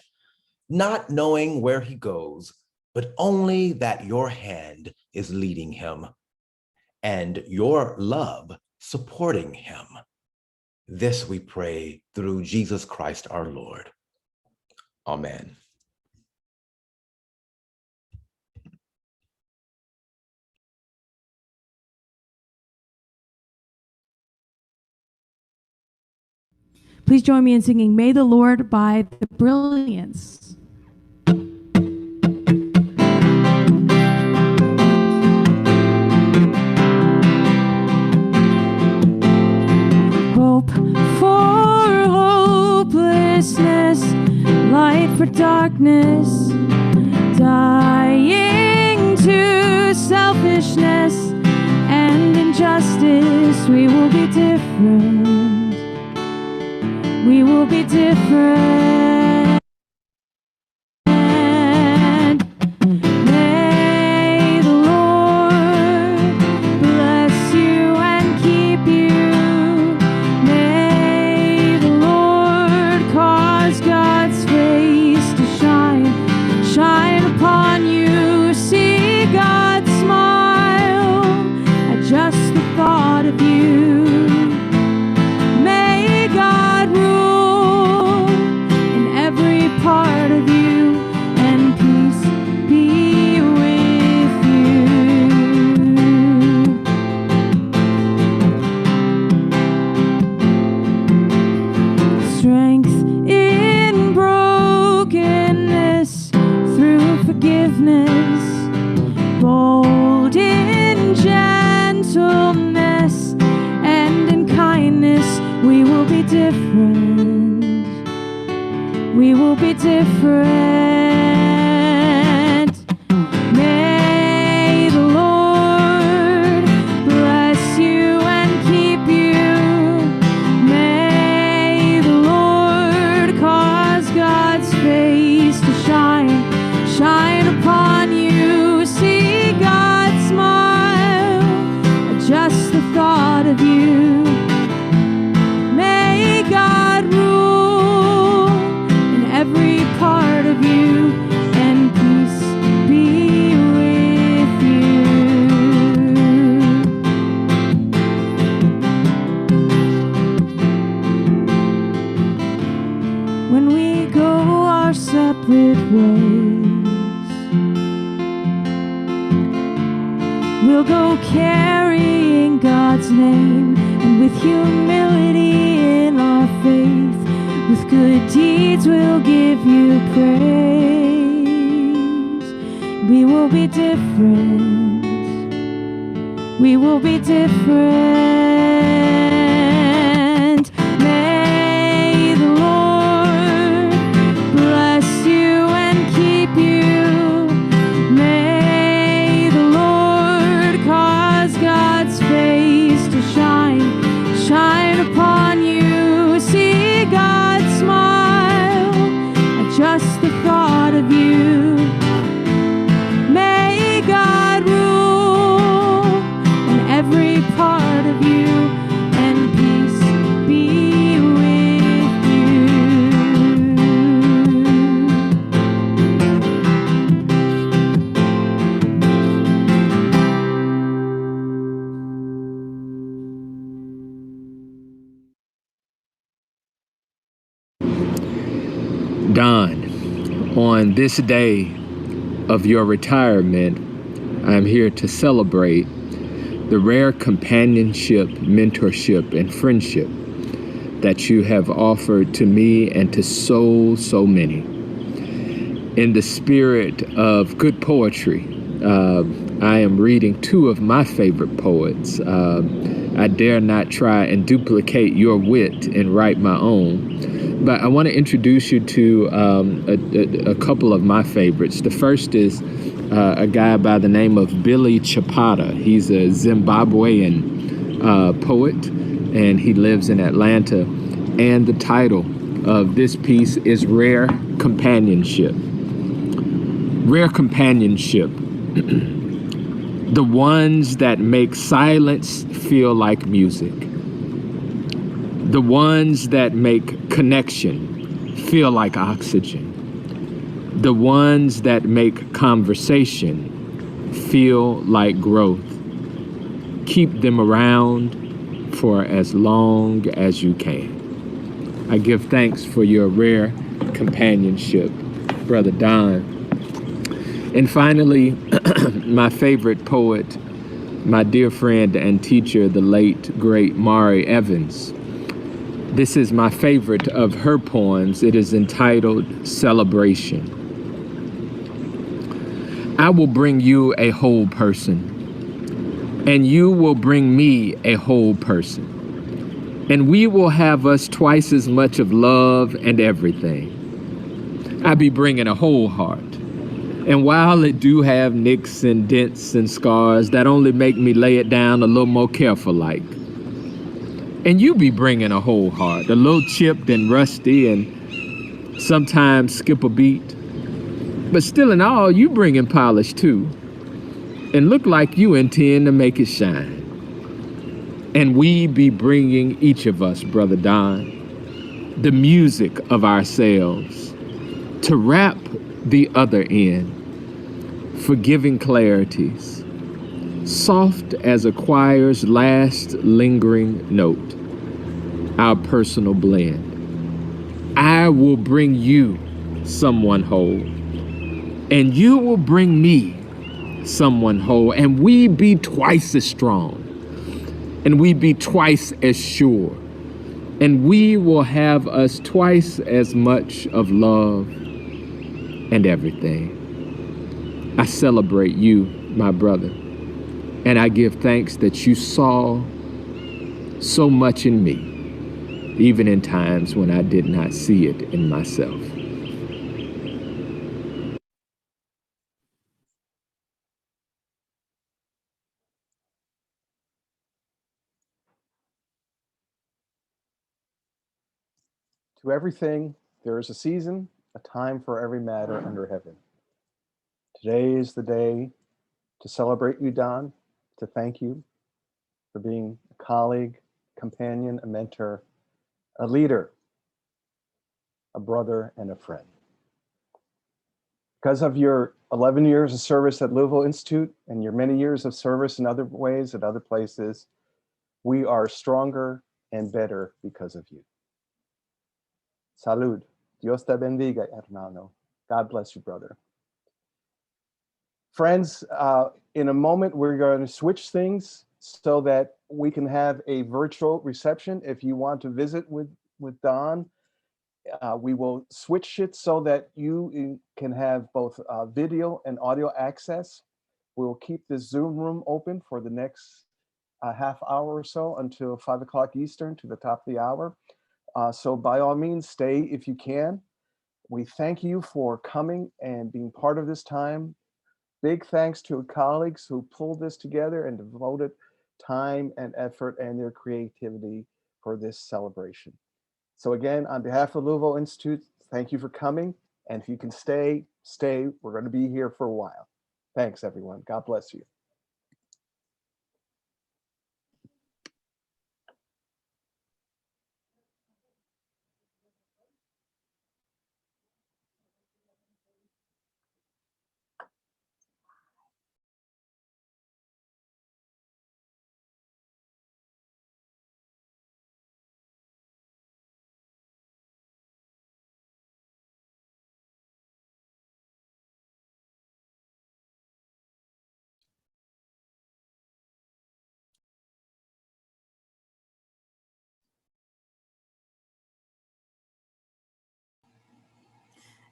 not knowing where he goes, but only that your hand is leading him and your love supporting him. This we pray through Jesus Christ our Lord. Amen. Please join me in singing May the Lord by the Brilliance. Hope for hopelessness, light for darkness, dying to selfishness and injustice. We will be different. We will be different. May the Lord bless you and keep you. May the Lord cause God's face to shine upon you. See God smile at just the thought of you. May God rule in every part of you, and peace be with you. Strength in brokenness through forgiveness, bold in gentleness and in kindness. We will be different. We will be different. May the Lord bless you and keep you. May the Lord cause God's face to shine upon you. See God smile at just the thought of you. May God rule in every part of you, and peace be with you. When we go our separate ways, we'll go carrying God's name, and with humility in our faith, with good deeds we'll give you praise. We will be different. We will be different. May the Lord bless you and keep you. May the Lord cause God's face to shine upon you. See God smile at just the thought of you. May God rule in every part of you. Don, on this day of your retirement, I'm here to celebrate the rare companionship, mentorship, and friendship that you have offered to me and to so many. In the spirit of good poetry, I am reading two of my favorite poets. I dare not try and duplicate your wit and write my own, but I want to introduce you to a couple of my favorites. The first is a guy by the name of Billy Chapata. He's a Zimbabwean poet, and he lives in Atlanta. And the title of this piece is Rare Companionship. Rare companionship. The ones that make silence feel like music. The ones that make connection feel like oxygen. The ones that make conversation feel like growth. Keep them around for as long as you can. I give thanks for your rare companionship, Brother Don. And finally, my favorite poet, my dear friend and teacher, the late, great Mari Evans. This is my favorite of her poems. It is entitled Celebration. I will bring you a whole person, and you will bring me a whole person, and we will have us twice as much of love and everything. I be bringing a whole heart. And while it do have nicks and dents and scars, that only make me lay it down a little more careful like. And you be bringing a whole heart, a little chipped and rusty and sometimes skip a beat. But still in all, you bringing polish too. And look like you intend to make it shine. And we be bringing, each of us, Brother Don, the music of ourselves to wrap the other end. Forgiving clarities, soft as a choir's last lingering note, our personal blend. I will bring you someone whole, and you will bring me someone whole, and we be twice as strong, and we be twice as sure, and we will have us twice as much of love and everything. I celebrate you, my brother, and I give thanks that you saw so much in me, even in times when I did not see it in myself. To everything, there is a season, a time for every matter under heaven. Today is the day to celebrate you, Don, to thank you for being a colleague, companion, a mentor, a leader, a brother, and a friend. Because of your 11 years of service at Louisville Institute and your many years of service in other ways at other places, we are stronger and better because of you. Salud. Dios te bendiga, hermano. God bless you, brother. Friends, in a moment, we're going to switch things so that we can have a virtual reception. If you want to visit with Don, we will switch it so that you can have both video and audio access. We will keep this Zoom room open for the next half hour or so until 5 o'clock Eastern to the top of the hour. So by all means, stay if you can. We thank you for coming and being part of this time. Big thanks to colleagues who pulled this together and devoted time and effort and their creativity for this celebration. So again, on behalf of Louisville Institute, thank you for coming. And if you can stay, stay. We're going to be here for a while. Thanks, everyone. God bless you.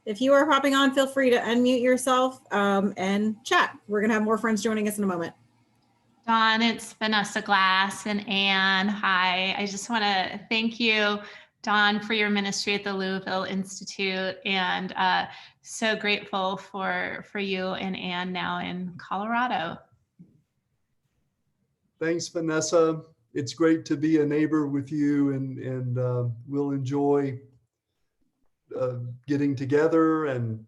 if you are hopping on, feel free to unmute yourself and chat. We're going to have more friends joining us in a moment. Dawn, it's Vanessa Glass and Anne. Hi, I just want to thank you, Dawn, for your ministry at the Louisville Institute, and so grateful for you and Anne now in Colorado. Thanks, Vanessa. It's great to be a neighbor with you, and we'll enjoy getting together and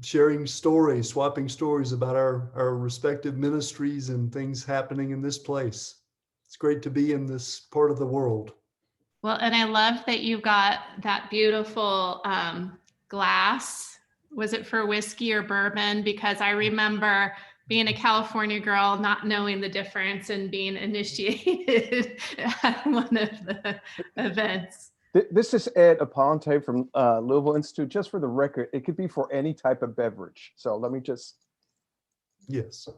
sharing stories, swapping stories about our respective ministries and things happening in this place. It's great to be in this part of the world. Well, and I love that you got that beautiful glass. Was it for whiskey or bourbon? Because I remember being a California girl, not knowing the difference and being initiated at one of the events. This is Ed Aponte from Louisville Institute. Just for the record, it could be for any type of beverage. So let me just. Yes.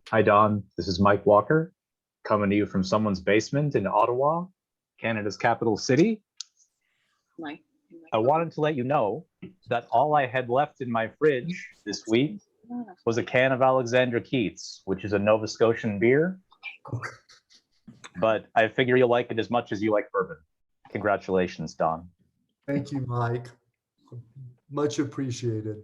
Hi, Don. This is Mike Walker, coming to you from someone's basement in Ottawa, Canada's capital city. I wanted to let you know that all I had left in my fridge this week was a can of Alexander Keith's, which is a Nova Scotian beer. But I figure you'll like it as much as you like bourbon. Congratulations, Don. Thank you, Mike. Much appreciated.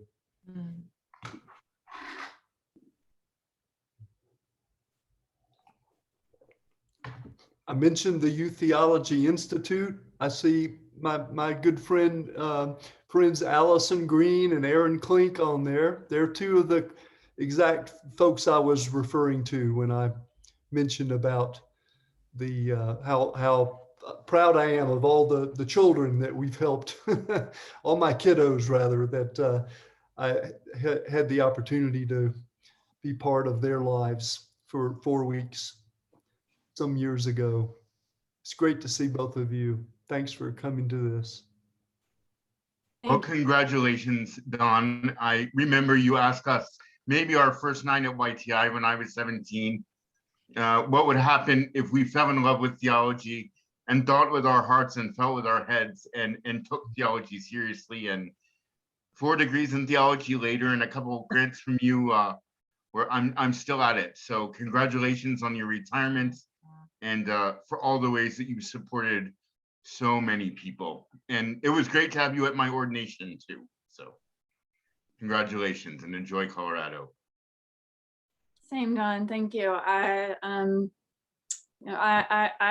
I mentioned the Youth Theology Institute. I see my good friends Allison Green and Aaron Klink on there. They're two of the exact folks I was referring to when I mentioned about the how proud I am of all the children that we've helped, all my kiddos rather, that I had the opportunity to be part of their lives for 4 weeks some years ago. It's great to see both of you. Thanks for coming to this. Well, congratulations, Don. I remember you asked us maybe our first night at YTI when I was 17, what would happen if we fell in love with theology and thought with our hearts and felt with our heads and took theology seriously. And 4 degrees in theology later and a couple of grants from you, where I'm still at it. So congratulations on your retirement and for all the ways that you supported so many people. And it was great to have you at my ordination too. So congratulations and enjoy Colorado. Same, Don. Thank you. I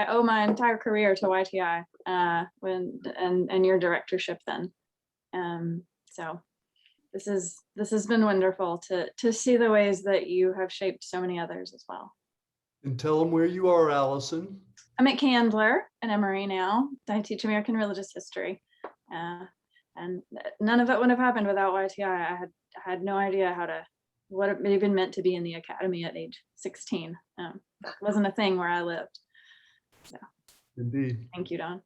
owe my entire career to YTI and your directorship then. So this has been wonderful to see the ways that you have shaped so many others as well. And tell them where you are, Allison. I'm at Candler in Emory now. I teach American religious history. And none of it would have happened without YTI. I had no idea what it even meant to be in the academy at age 16. It wasn't a thing where I lived. So, indeed. Thank you, Don.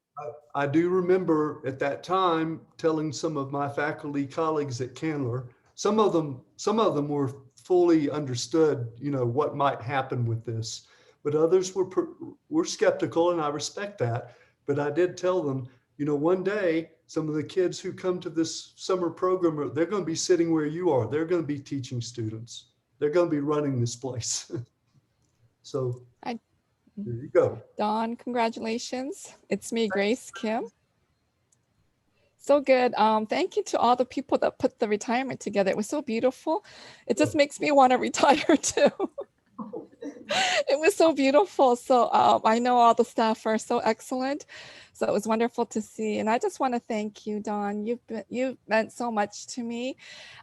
I do remember at that time telling some of my faculty colleagues at Candler, some of them were fully understood, what might happen with this, but others were skeptical, and I respect that. But I did tell them, one day, some of the kids who come to this summer program, they're going to be sitting where you are. They're going to be teaching students. They're going to be running this place. So there you go. Dawn, congratulations. It's me, Grace Kim. So good. Thank you to all the people that put the retirement together. It was so beautiful. It just makes me want to retire too. It was so beautiful. So I know all the staff are so excellent. So it was wonderful to see. And I just want to thank you, Dawn. You've meant so much to me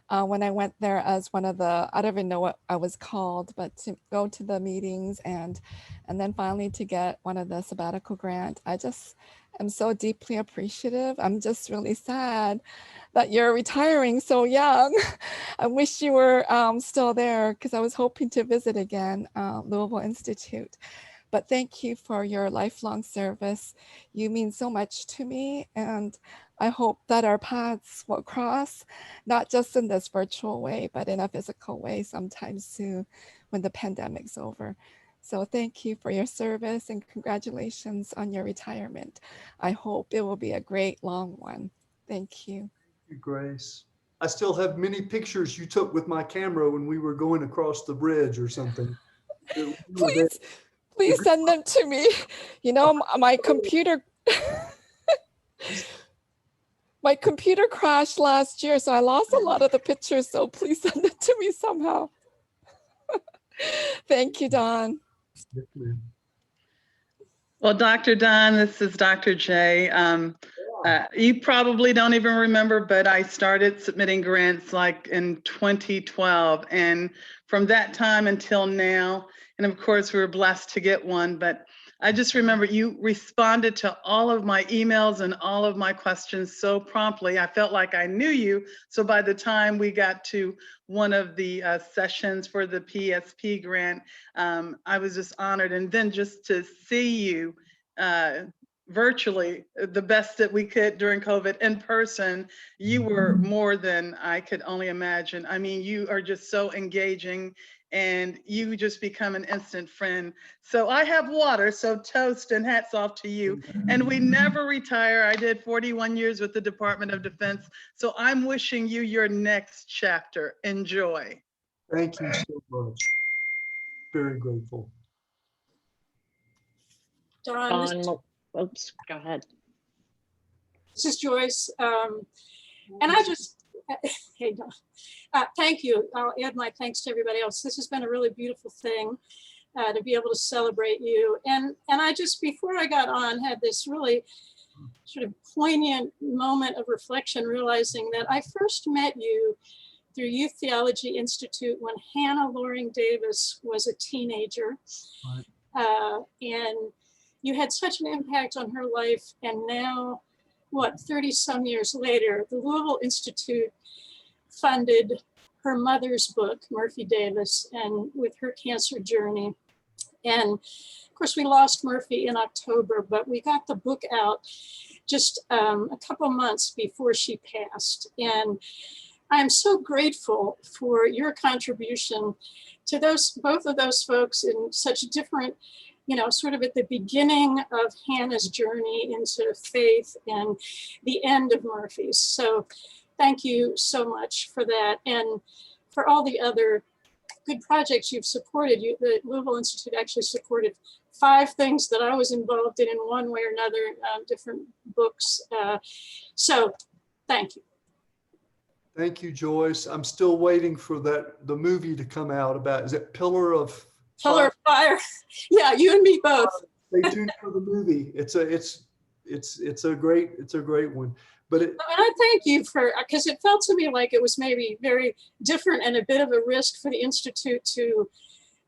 when I went there as one of the, I don't even know what I was called, but to go to the meetings and then finally to get one of the sabbatical grant. I just am so deeply appreciative. I'm just really sad that you're retiring so young. I wish you were still there because I was hoping to visit again, Louisville Institute. But thank you for your lifelong service. You mean so much to me, and I hope that our paths will cross, not just in this virtual way, but in a physical way sometime soon when the pandemic's over. So thank you for your service and congratulations on your retirement. I hope it will be a great long one. Thank you. Thank you, Grace. I still have many pictures you took with my camera when we were going across the bridge or something. Please send them to me. You know, my computer crashed last year, so I lost a lot of the pictures. So please send it to me somehow. Thank you, Don. Well, Dr. Don, this is Dr. J. You probably don't even remember, but I started submitting grants like in 2012. And from that time until now, and of course we were blessed to get one, but I just remember you responded to all of my emails and all of my questions so promptly. I felt like I knew you. So by the time we got to one of the sessions for the PSP grant, I was just honored. And then just to see you virtually, the best that we could during COVID, in person, you were more than I could only imagine. I mean, you are just so engaging and you just become an instant friend. So I have water, so toast and hats off to you. And we never retire. I did 41 years with the Department of Defense. So I'm wishing you your next chapter. Enjoy. Thank you so much. Very grateful. Don, oops, go ahead. This is Joyce. And I just, hey, Don, thank you. I'll add my thanks to everybody else. This has been a really beautiful thing to be able to celebrate you. And I just, before I got on, had this really sort of poignant moment of reflection, realizing that I first met you through Youth Theology Institute when Hannah Loring Davis was a teenager. And you had such an impact on her life. And now, what, 30 some years later, the Louisville Institute funded her mother's book, Murphy Davis, and with her cancer journey. And of course, we lost Murphy in October, but we got the book out just a couple months before she passed. And I'm so grateful for your contribution to both of those folks in such different, sort of at the beginning of Hannah's journey into faith and the end of Murphy's. So thank you so much for that. And for all the other good projects you've supported. The Louisville Institute actually supported 5 things that I was involved in one way or another, different books. So thank you. Thank you, Joyce. I'm still waiting for the movie to come out about, is it Pillar of Fire? Yeah, you and me both. Stay tuned for the movie. It's a great one. But and I thank you for, because it felt to me like it was maybe very different and a bit of a risk for the Institute to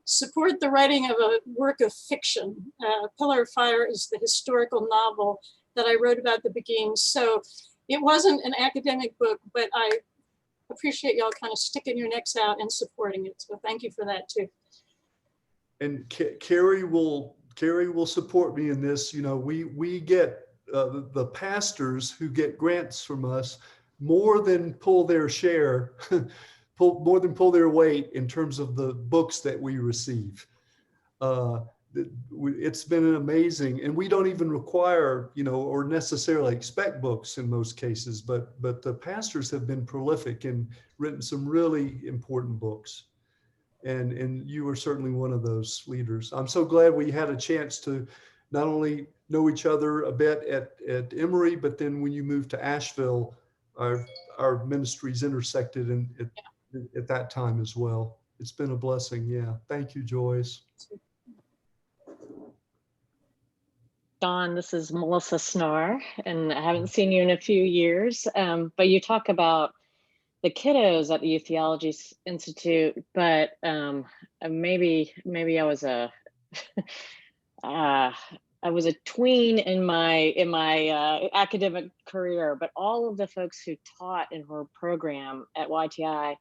support the writing of a work of fiction. Pillar of Fire is the historical novel that I wrote about the beginnings. So it wasn't an academic book, but I appreciate y'all kind of sticking your necks out and supporting it. So thank you for that too. And Carrie will support me in this. We get the pastors who get grants from us more than pull their share, pull their weight in terms of the books that we receive. It's been amazing, and we don't even require, or necessarily expect books in most cases, but the pastors have been prolific and written some really important books. And you were certainly one of those leaders. I'm so glad we had a chance to not only know each other a bit at Emory, but then when you moved to Asheville, our ministries intersected at that time as well. It's been a blessing. Yeah. Thank you, Joyce. Don, this is Melissa Snar, and I haven't seen you in a few years, but you talk about the kiddos at the Youth Theology Institute, but maybe I was I was a tween in my academic career, but all of the folks who taught in her program at YTI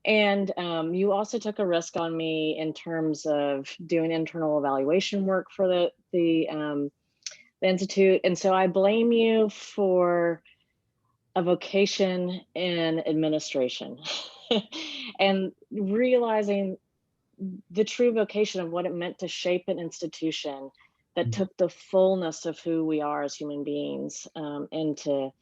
And you also took a risk on me in terms of doing internal evaluation work for the Institute. And so I blame you for a vocation in administration and realizing the true vocation of what it meant to shape an institution that took the fullness of who we are as human beings into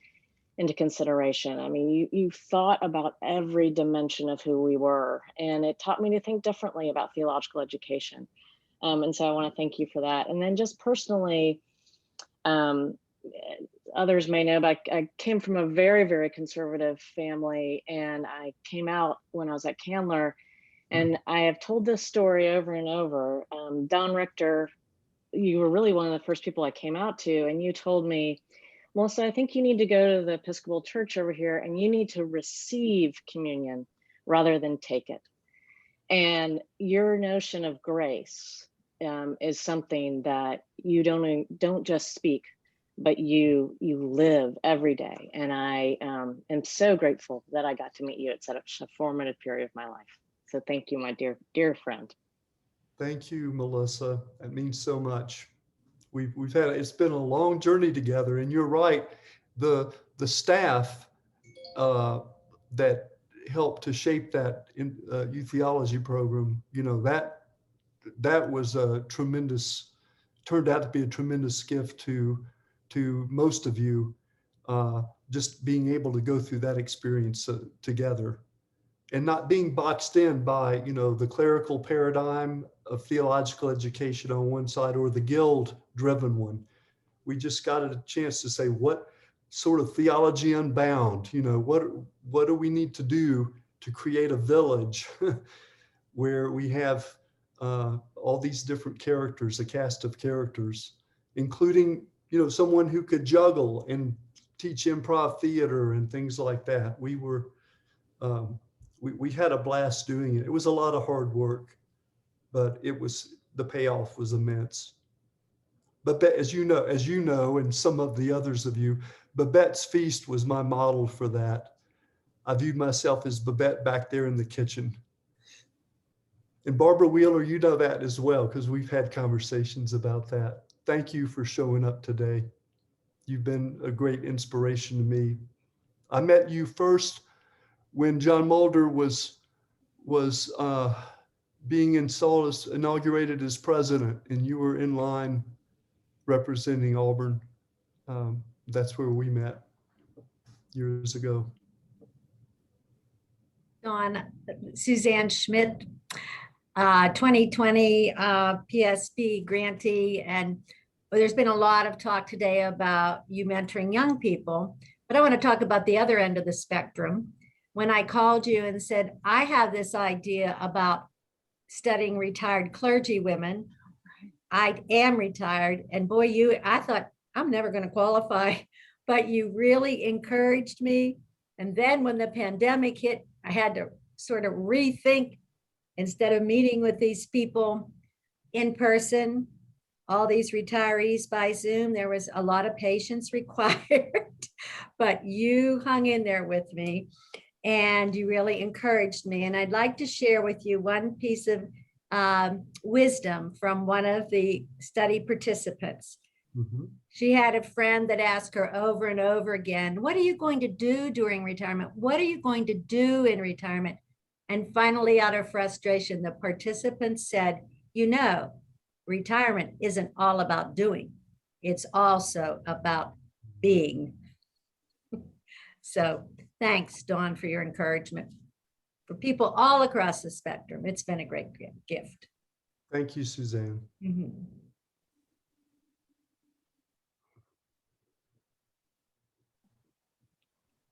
consideration. I mean, you thought about every dimension of who we were, and it taught me to think differently about theological education. And so I want to thank you for that. And then just personally, others may know, but I came from a very, very conservative family, and I came out when I was at Candler. And I have told this story over and over. Don Richter, you were really one of the first people I came out to, and you told me, Melissa, I think you need to go to the Episcopal Church over here and you need to receive communion rather than take it. And your notion of grace is something that you don't just speak, but you live every day. And I am so grateful that I got to meet you at such a formative period of my life. So thank you, my dear friend. Thank you, Melissa. That means so much. We've had, it's been a long journey together, and you're right. The staff that helped to shape that youth theology program, you know, that was a tremendous, turned out to be a tremendous gift to most of you, just being able to go through that experience together. And not being boxed in by, you know, the clerical paradigm of theological education on one side or the guild-driven one. We just got a chance to say, what sort of theology unbound, you know, what do we need to do to create a village where we have all these different characters, a cast of characters, including, you know, someone who could juggle and teach improv theater and things like that. We were, we had a blast doing it. It was a lot of hard work, but the payoff was immense. But as you know, and some of the others of you, Babette's Feast was my model for that. I viewed myself as Babette back there in the kitchen. And Barbara Wheeler, you know that as well, because we've had conversations about that. Thank you for showing up today. You've been a great inspiration to me. I met you first when John Mulder was being inaugurated as president, and you were in line representing Auburn. That's where we met years ago. Dawn, Suzanne Schmidt, 2020 PSP grantee, and there's been a lot of talk today about you mentoring young people, but I want to talk about the other end of the spectrum. When I called you and said, I have this idea about studying retired clergy women. I am retired, and boy, I thought I'm never going to qualify, but you really encouraged me. And then when the pandemic hit, I had to sort of rethink, instead of meeting with these people in person, all these retirees by Zoom, there was a lot of patience required, but you hung in there with me and you really encouraged me. And I'd like to share with you one piece of wisdom from one of the study participants. Mm-hmm. She had a friend that asked her over and over again, what are you going to do during retirement? What are you going to do in retirement? And finally, out of frustration, the participant said, you know, retirement isn't all about doing. It's also about being. So thanks, Dawn, for your encouragement. For people all across the spectrum, it's been a great gift. Thank you, Suzanne. Mm-hmm.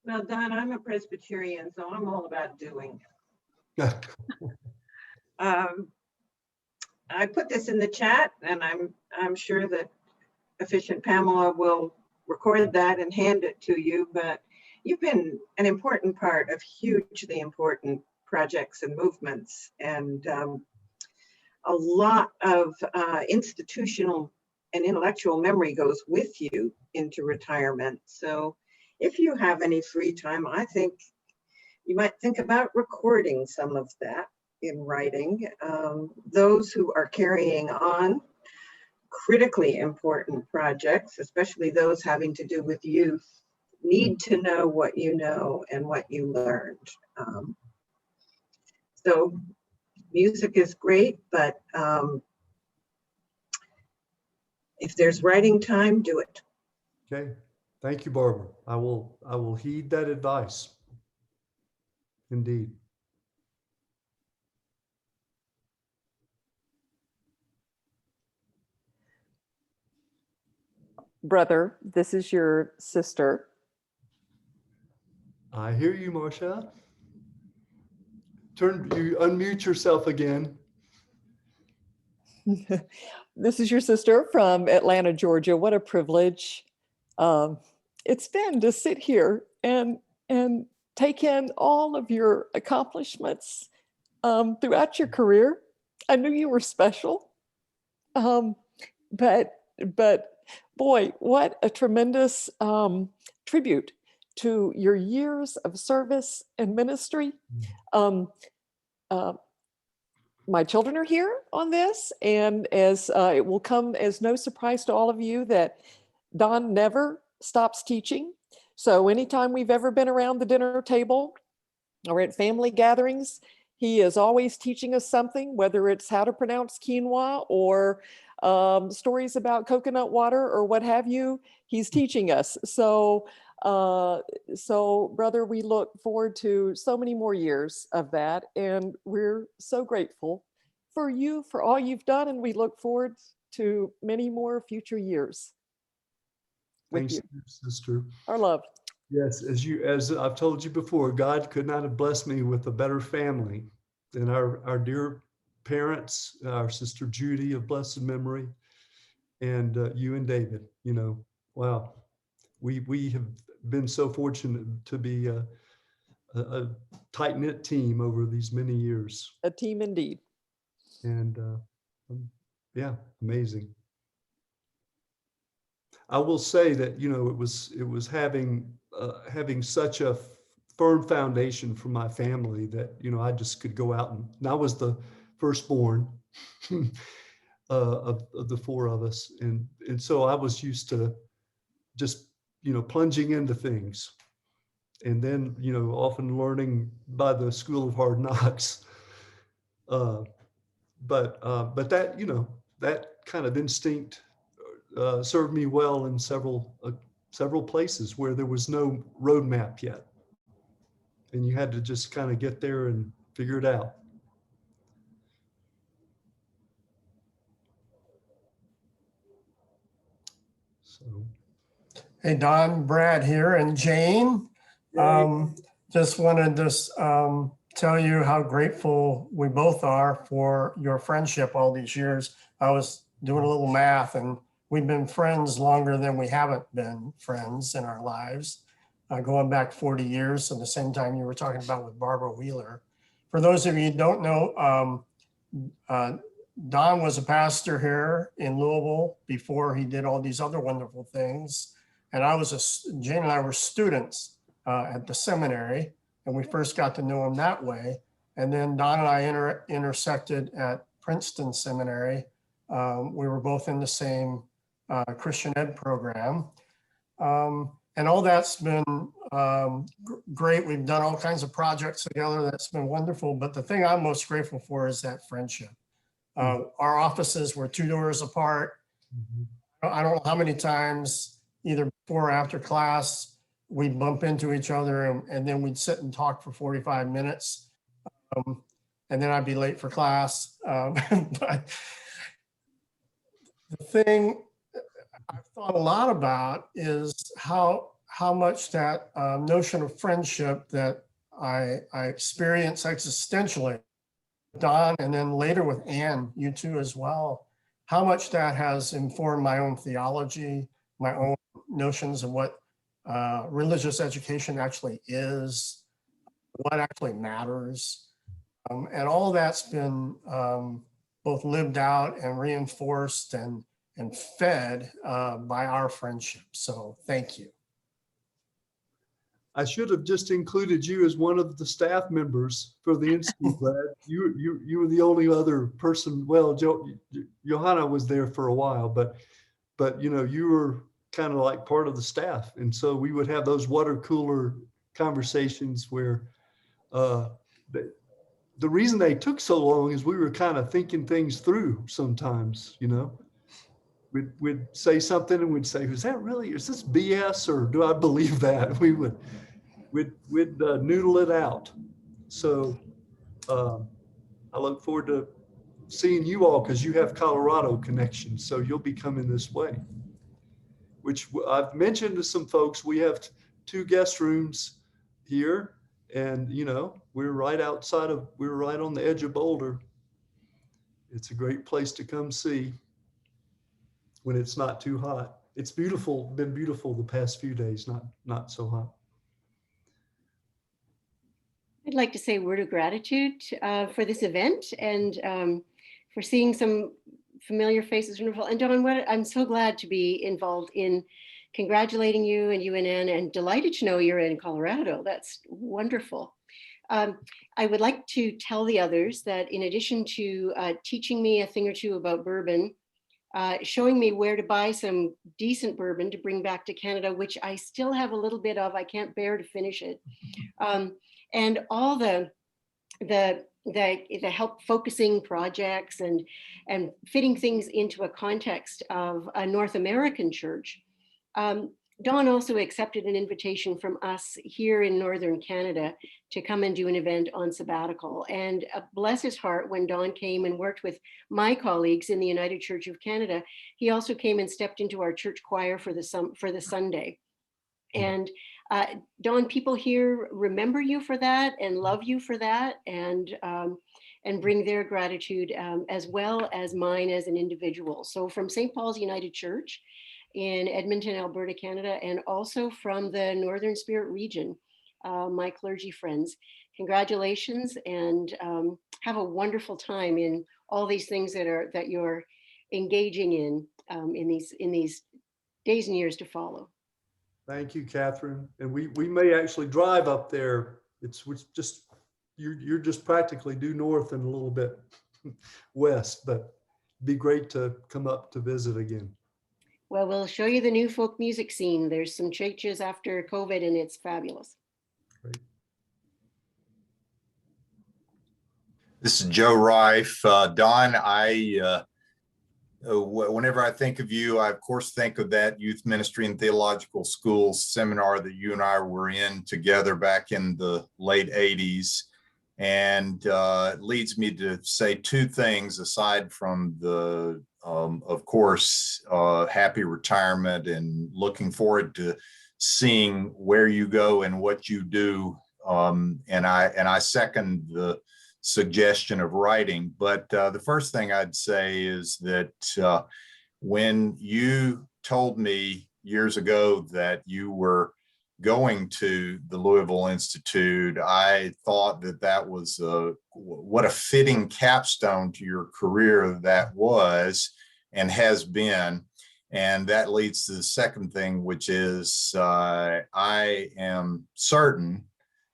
Well, Don, I'm a Presbyterian, so I'm all about doing. I put this in the chat, and I'm sure that efficient Pamela will record that and hand it to you, but you've been an important part of hugely important projects and movements, and a lot of institutional and intellectual memory goes with you into retirement. So if you have any free time, I think You might think about recording some of that in writing. Those who are carrying on critically important projects, especially those having to do with youth, need to know what you know and what you learned. So music is great, but if there's writing time, do it. Okay, thank you, Barbara. I will heed that advice. Indeed. Brother, this is your sister. I hear you, Marcia. You unmute yourself again. This is your sister from Atlanta, Georgia. What a privilege it's been to sit here and take in all of your accomplishments throughout your career. I knew you were special, but boy, what a tremendous tribute to your years of service and ministry. My children are here on this, and as it will come as no surprise to all of you that Don never stops teaching. So anytime we've ever been around the dinner table or at family gatherings, he is always teaching us something, whether it's how to pronounce quinoa or stories about coconut water or what have you, he's teaching us. So brother, we look forward to so many more years of that. And we're so grateful for you, for all you've done. And we look forward to many more future years. Thanks, sister. Our love. Yes, as I've told you before, God could not have blessed me with a better family than our dear parents, our sister Judy of blessed memory, and you and David. You know, wow, we have been so fortunate to be a tight-knit team over these many years. A team indeed. And yeah, amazing. I will say that, you know, it was having such a firm foundation for my family that, you know, I just could go out and I was the firstborn of the four of us. And so I was used to just, you know, plunging into things. And then, you know, often learning by the school of hard knocks. But that, you know, that kind of instinct served me well in several places where there was no roadmap yet. And you had to just kind of get there and figure it out. So. Hey, Don, Brad here, and Jane. Just wanted to tell you how grateful we both are for your friendship all these years. I was doing a little math, and we've been friends longer than we haven't been friends in our lives, going back 40 years. So the same time you were talking about with Barbara Wheeler. For those of you who don't know, Don was a pastor here in Louisville before he did all these other wonderful things. And Jane and I were students at the seminary, and we first got to know him that way. And then Don and I intersected at Princeton Seminary. We were both in the same Christian ed program. And all that's been great. We've done all kinds of projects together. That's been wonderful. But the thing I'm most grateful for is that friendship. Our offices were 2 doors apart. I don't know how many times, either before or after class, we'd bump into each other and then we'd sit and talk for 45 minutes. And then I'd be late for class. But the thing I've thought a lot about is how much that notion of friendship that I experience existentially, Don, and then later with Ann, you too as well, how much that has informed my own theology, my own notions of what religious education actually is, what actually matters. And all that's been both lived out and reinforced and fed by our friendship. So thank you. I should have just included you as one of the staff members for the Institute, Brad. You were the only other person. Well, Johanna was there for a while, but you know, you were kind of like part of the staff. And so we would have those water cooler conversations where the reason they took so long is we were kind of thinking things through sometimes, you know. We'd say something and we'd say, is this BS or do I believe that? We'd noodle it out. So I look forward to seeing you all because you have Colorado connections. So you'll be coming this way, which I've mentioned to some folks. We have 2 guest rooms here. And, you know, we're right on the edge of Boulder. It's a great place to come see when it's not too hot. It's beautiful, been beautiful the past few days, not so hot. I'd like to say a word of gratitude for this event and for seeing some familiar faces. Wonderful. And Dawn, I'm so glad to be involved in congratulating you and UNN, and delighted to know you're in Colorado. That's wonderful. I would like to tell the others that in addition to teaching me a thing or two about bourbon, showing me where to buy some decent bourbon to bring back to Canada, which I still have a little bit of, I can't bear to finish it. And all the help focusing projects and fitting things into a context of a North American church. Don also accepted an invitation from us here in Northern Canada to come and do an event on sabbatical. And bless his heart, when Don came and worked with my colleagues in the United Church of Canada, he also came and stepped into our church choir for the Sunday. And Don, people here remember you for that and love you for that, and bring their gratitude as well as mine as an individual. So from St. Paul's United Church in Edmonton, Alberta, Canada, and also from the Northern Spirit region, my clergy friends, congratulations, and have a wonderful time in all these things that you're engaging in these days and years to follow. Thank you, Catherine. And we may actually drive up there. It's just, you're just practically due north and a little bit west, but it'd be great to come up to visit again. Well, we'll show you the new folk music scene. There's some changes after COVID and it's fabulous. Great. This is Joe Reif. Don, whenever I think of you, I of course think of that Youth Ministry and Theological Schools seminar that you and I were in together back in the late 80s. And it leads me to say 2 things aside from the, of course, happy retirement and looking forward to seeing where you go and what you do. And I second the suggestion of writing. But the first thing I'd say is that when you told me years ago that you were going to the Louisville Institute, I thought that was what a fitting capstone to your career that was and has been. And that leads to the second thing, which is I am certain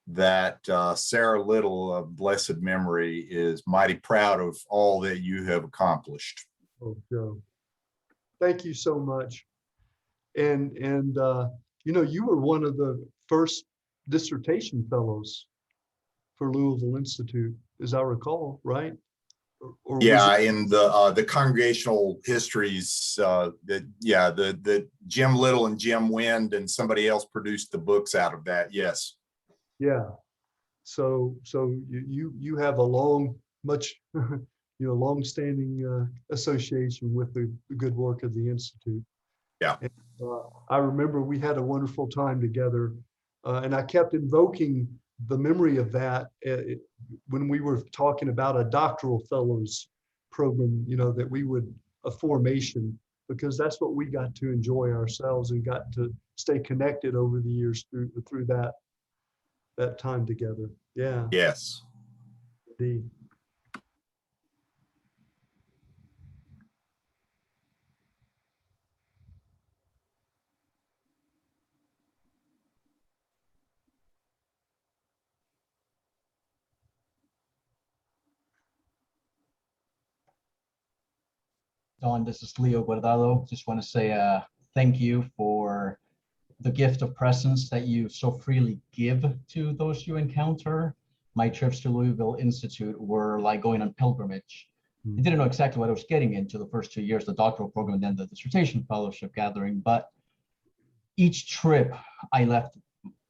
that Sarah Little of blessed memory is mighty proud of all that you have accomplished. Oh, Joe, thank you so much. And you know, you were one of the first dissertation fellows for Louisville Institute, as I recall, right? Or yeah, in the congregational histories, the Jim Little and Jim Wind and somebody else produced the books out of that. Yes. Yeah. So you have a long-standing association with the good work of the Institute. Yeah. And, I remember we had a wonderful time together, and I kept invoking the memory of that when we were talking about a doctoral fellows program, you know, that we would, a formation, because that's what we got to enjoy ourselves and got to stay connected over the years through that time together. Yeah. Yes. Indeed. Dawn, this is Leo Guardado. Just want to say thank you for the gift of presence that you so freely give to those you encounter. My trips to Louisville Institute were like going on pilgrimage. I didn't know exactly what I was getting into the first 2 years, the doctoral program and then the dissertation fellowship gathering, but each trip I left,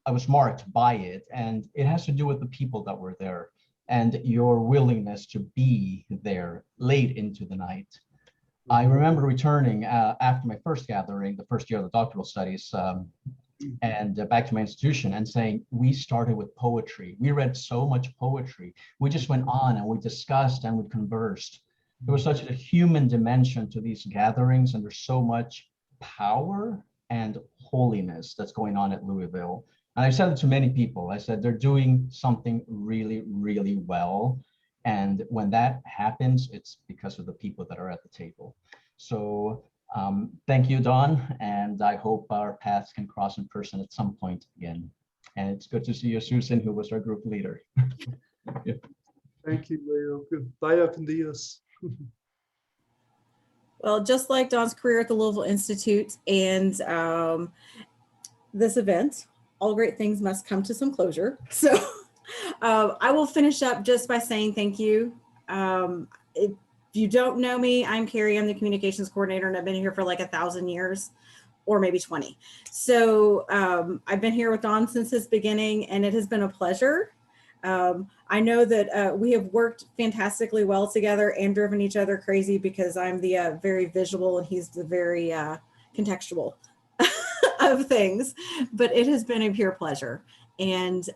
I was marked by it, and it has to do with the people that were there and your willingness to be there late into the night. I remember returning after my first gathering, the first year of the doctoral studies, and back to my institution and saying, we started with poetry. We read so much poetry. We just went on and we discussed and we conversed. There was such a human dimension to these gatherings, and there's so much power and holiness that's going on at Louisville. And I've said it to many people. I said, they're doing something really, really well. And when that happens, it's because of the people that are at the table. So thank you, Dawn. And I hope our paths can cross in person at some point again. And it's good to see you, Susan, who was our group leader. Yeah. Thank you, Leo. Goodbye, con Dios. Well, just like Dawn's career at the Louisville Institute and this event, all great things must come to some closure. So I will finish up just by saying thank you. If you don't know me, I'm Carrie. I'm the communications coordinator, and I've been here for like 1,000 years, or maybe 20. So I've been here with Dawn since his beginning, and it has been a pleasure. I know that we have worked fantastically well together and driven each other crazy because I'm the very visual and he's the very contextual of things, but it has been a pure pleasure. And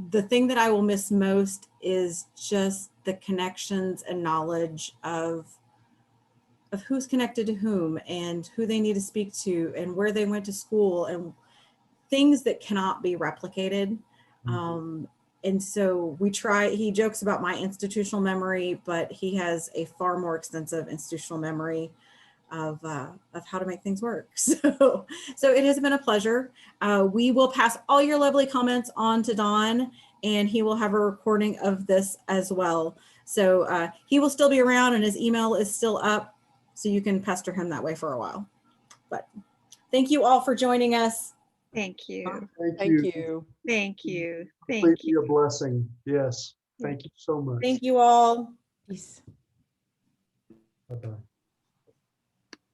the thing that I will miss most is just the connections and knowledge of who's connected to whom and who they need to speak to and where they went to school and things that cannot be replicated. And so we try, he jokes about my institutional memory, but he has a far more extensive institutional memory of how to make things work. So it has been a pleasure. We will pass all your lovely comments on to Don, and he will have a recording of this as well. So he will still be around and his email is still up, so you can pester him that way for a while. But thank you all for joining us. Thank you. Thank you. Thank you. Thank Completely you. a blessing. Yes. Thank you so much. Thank you all. Bye-bye.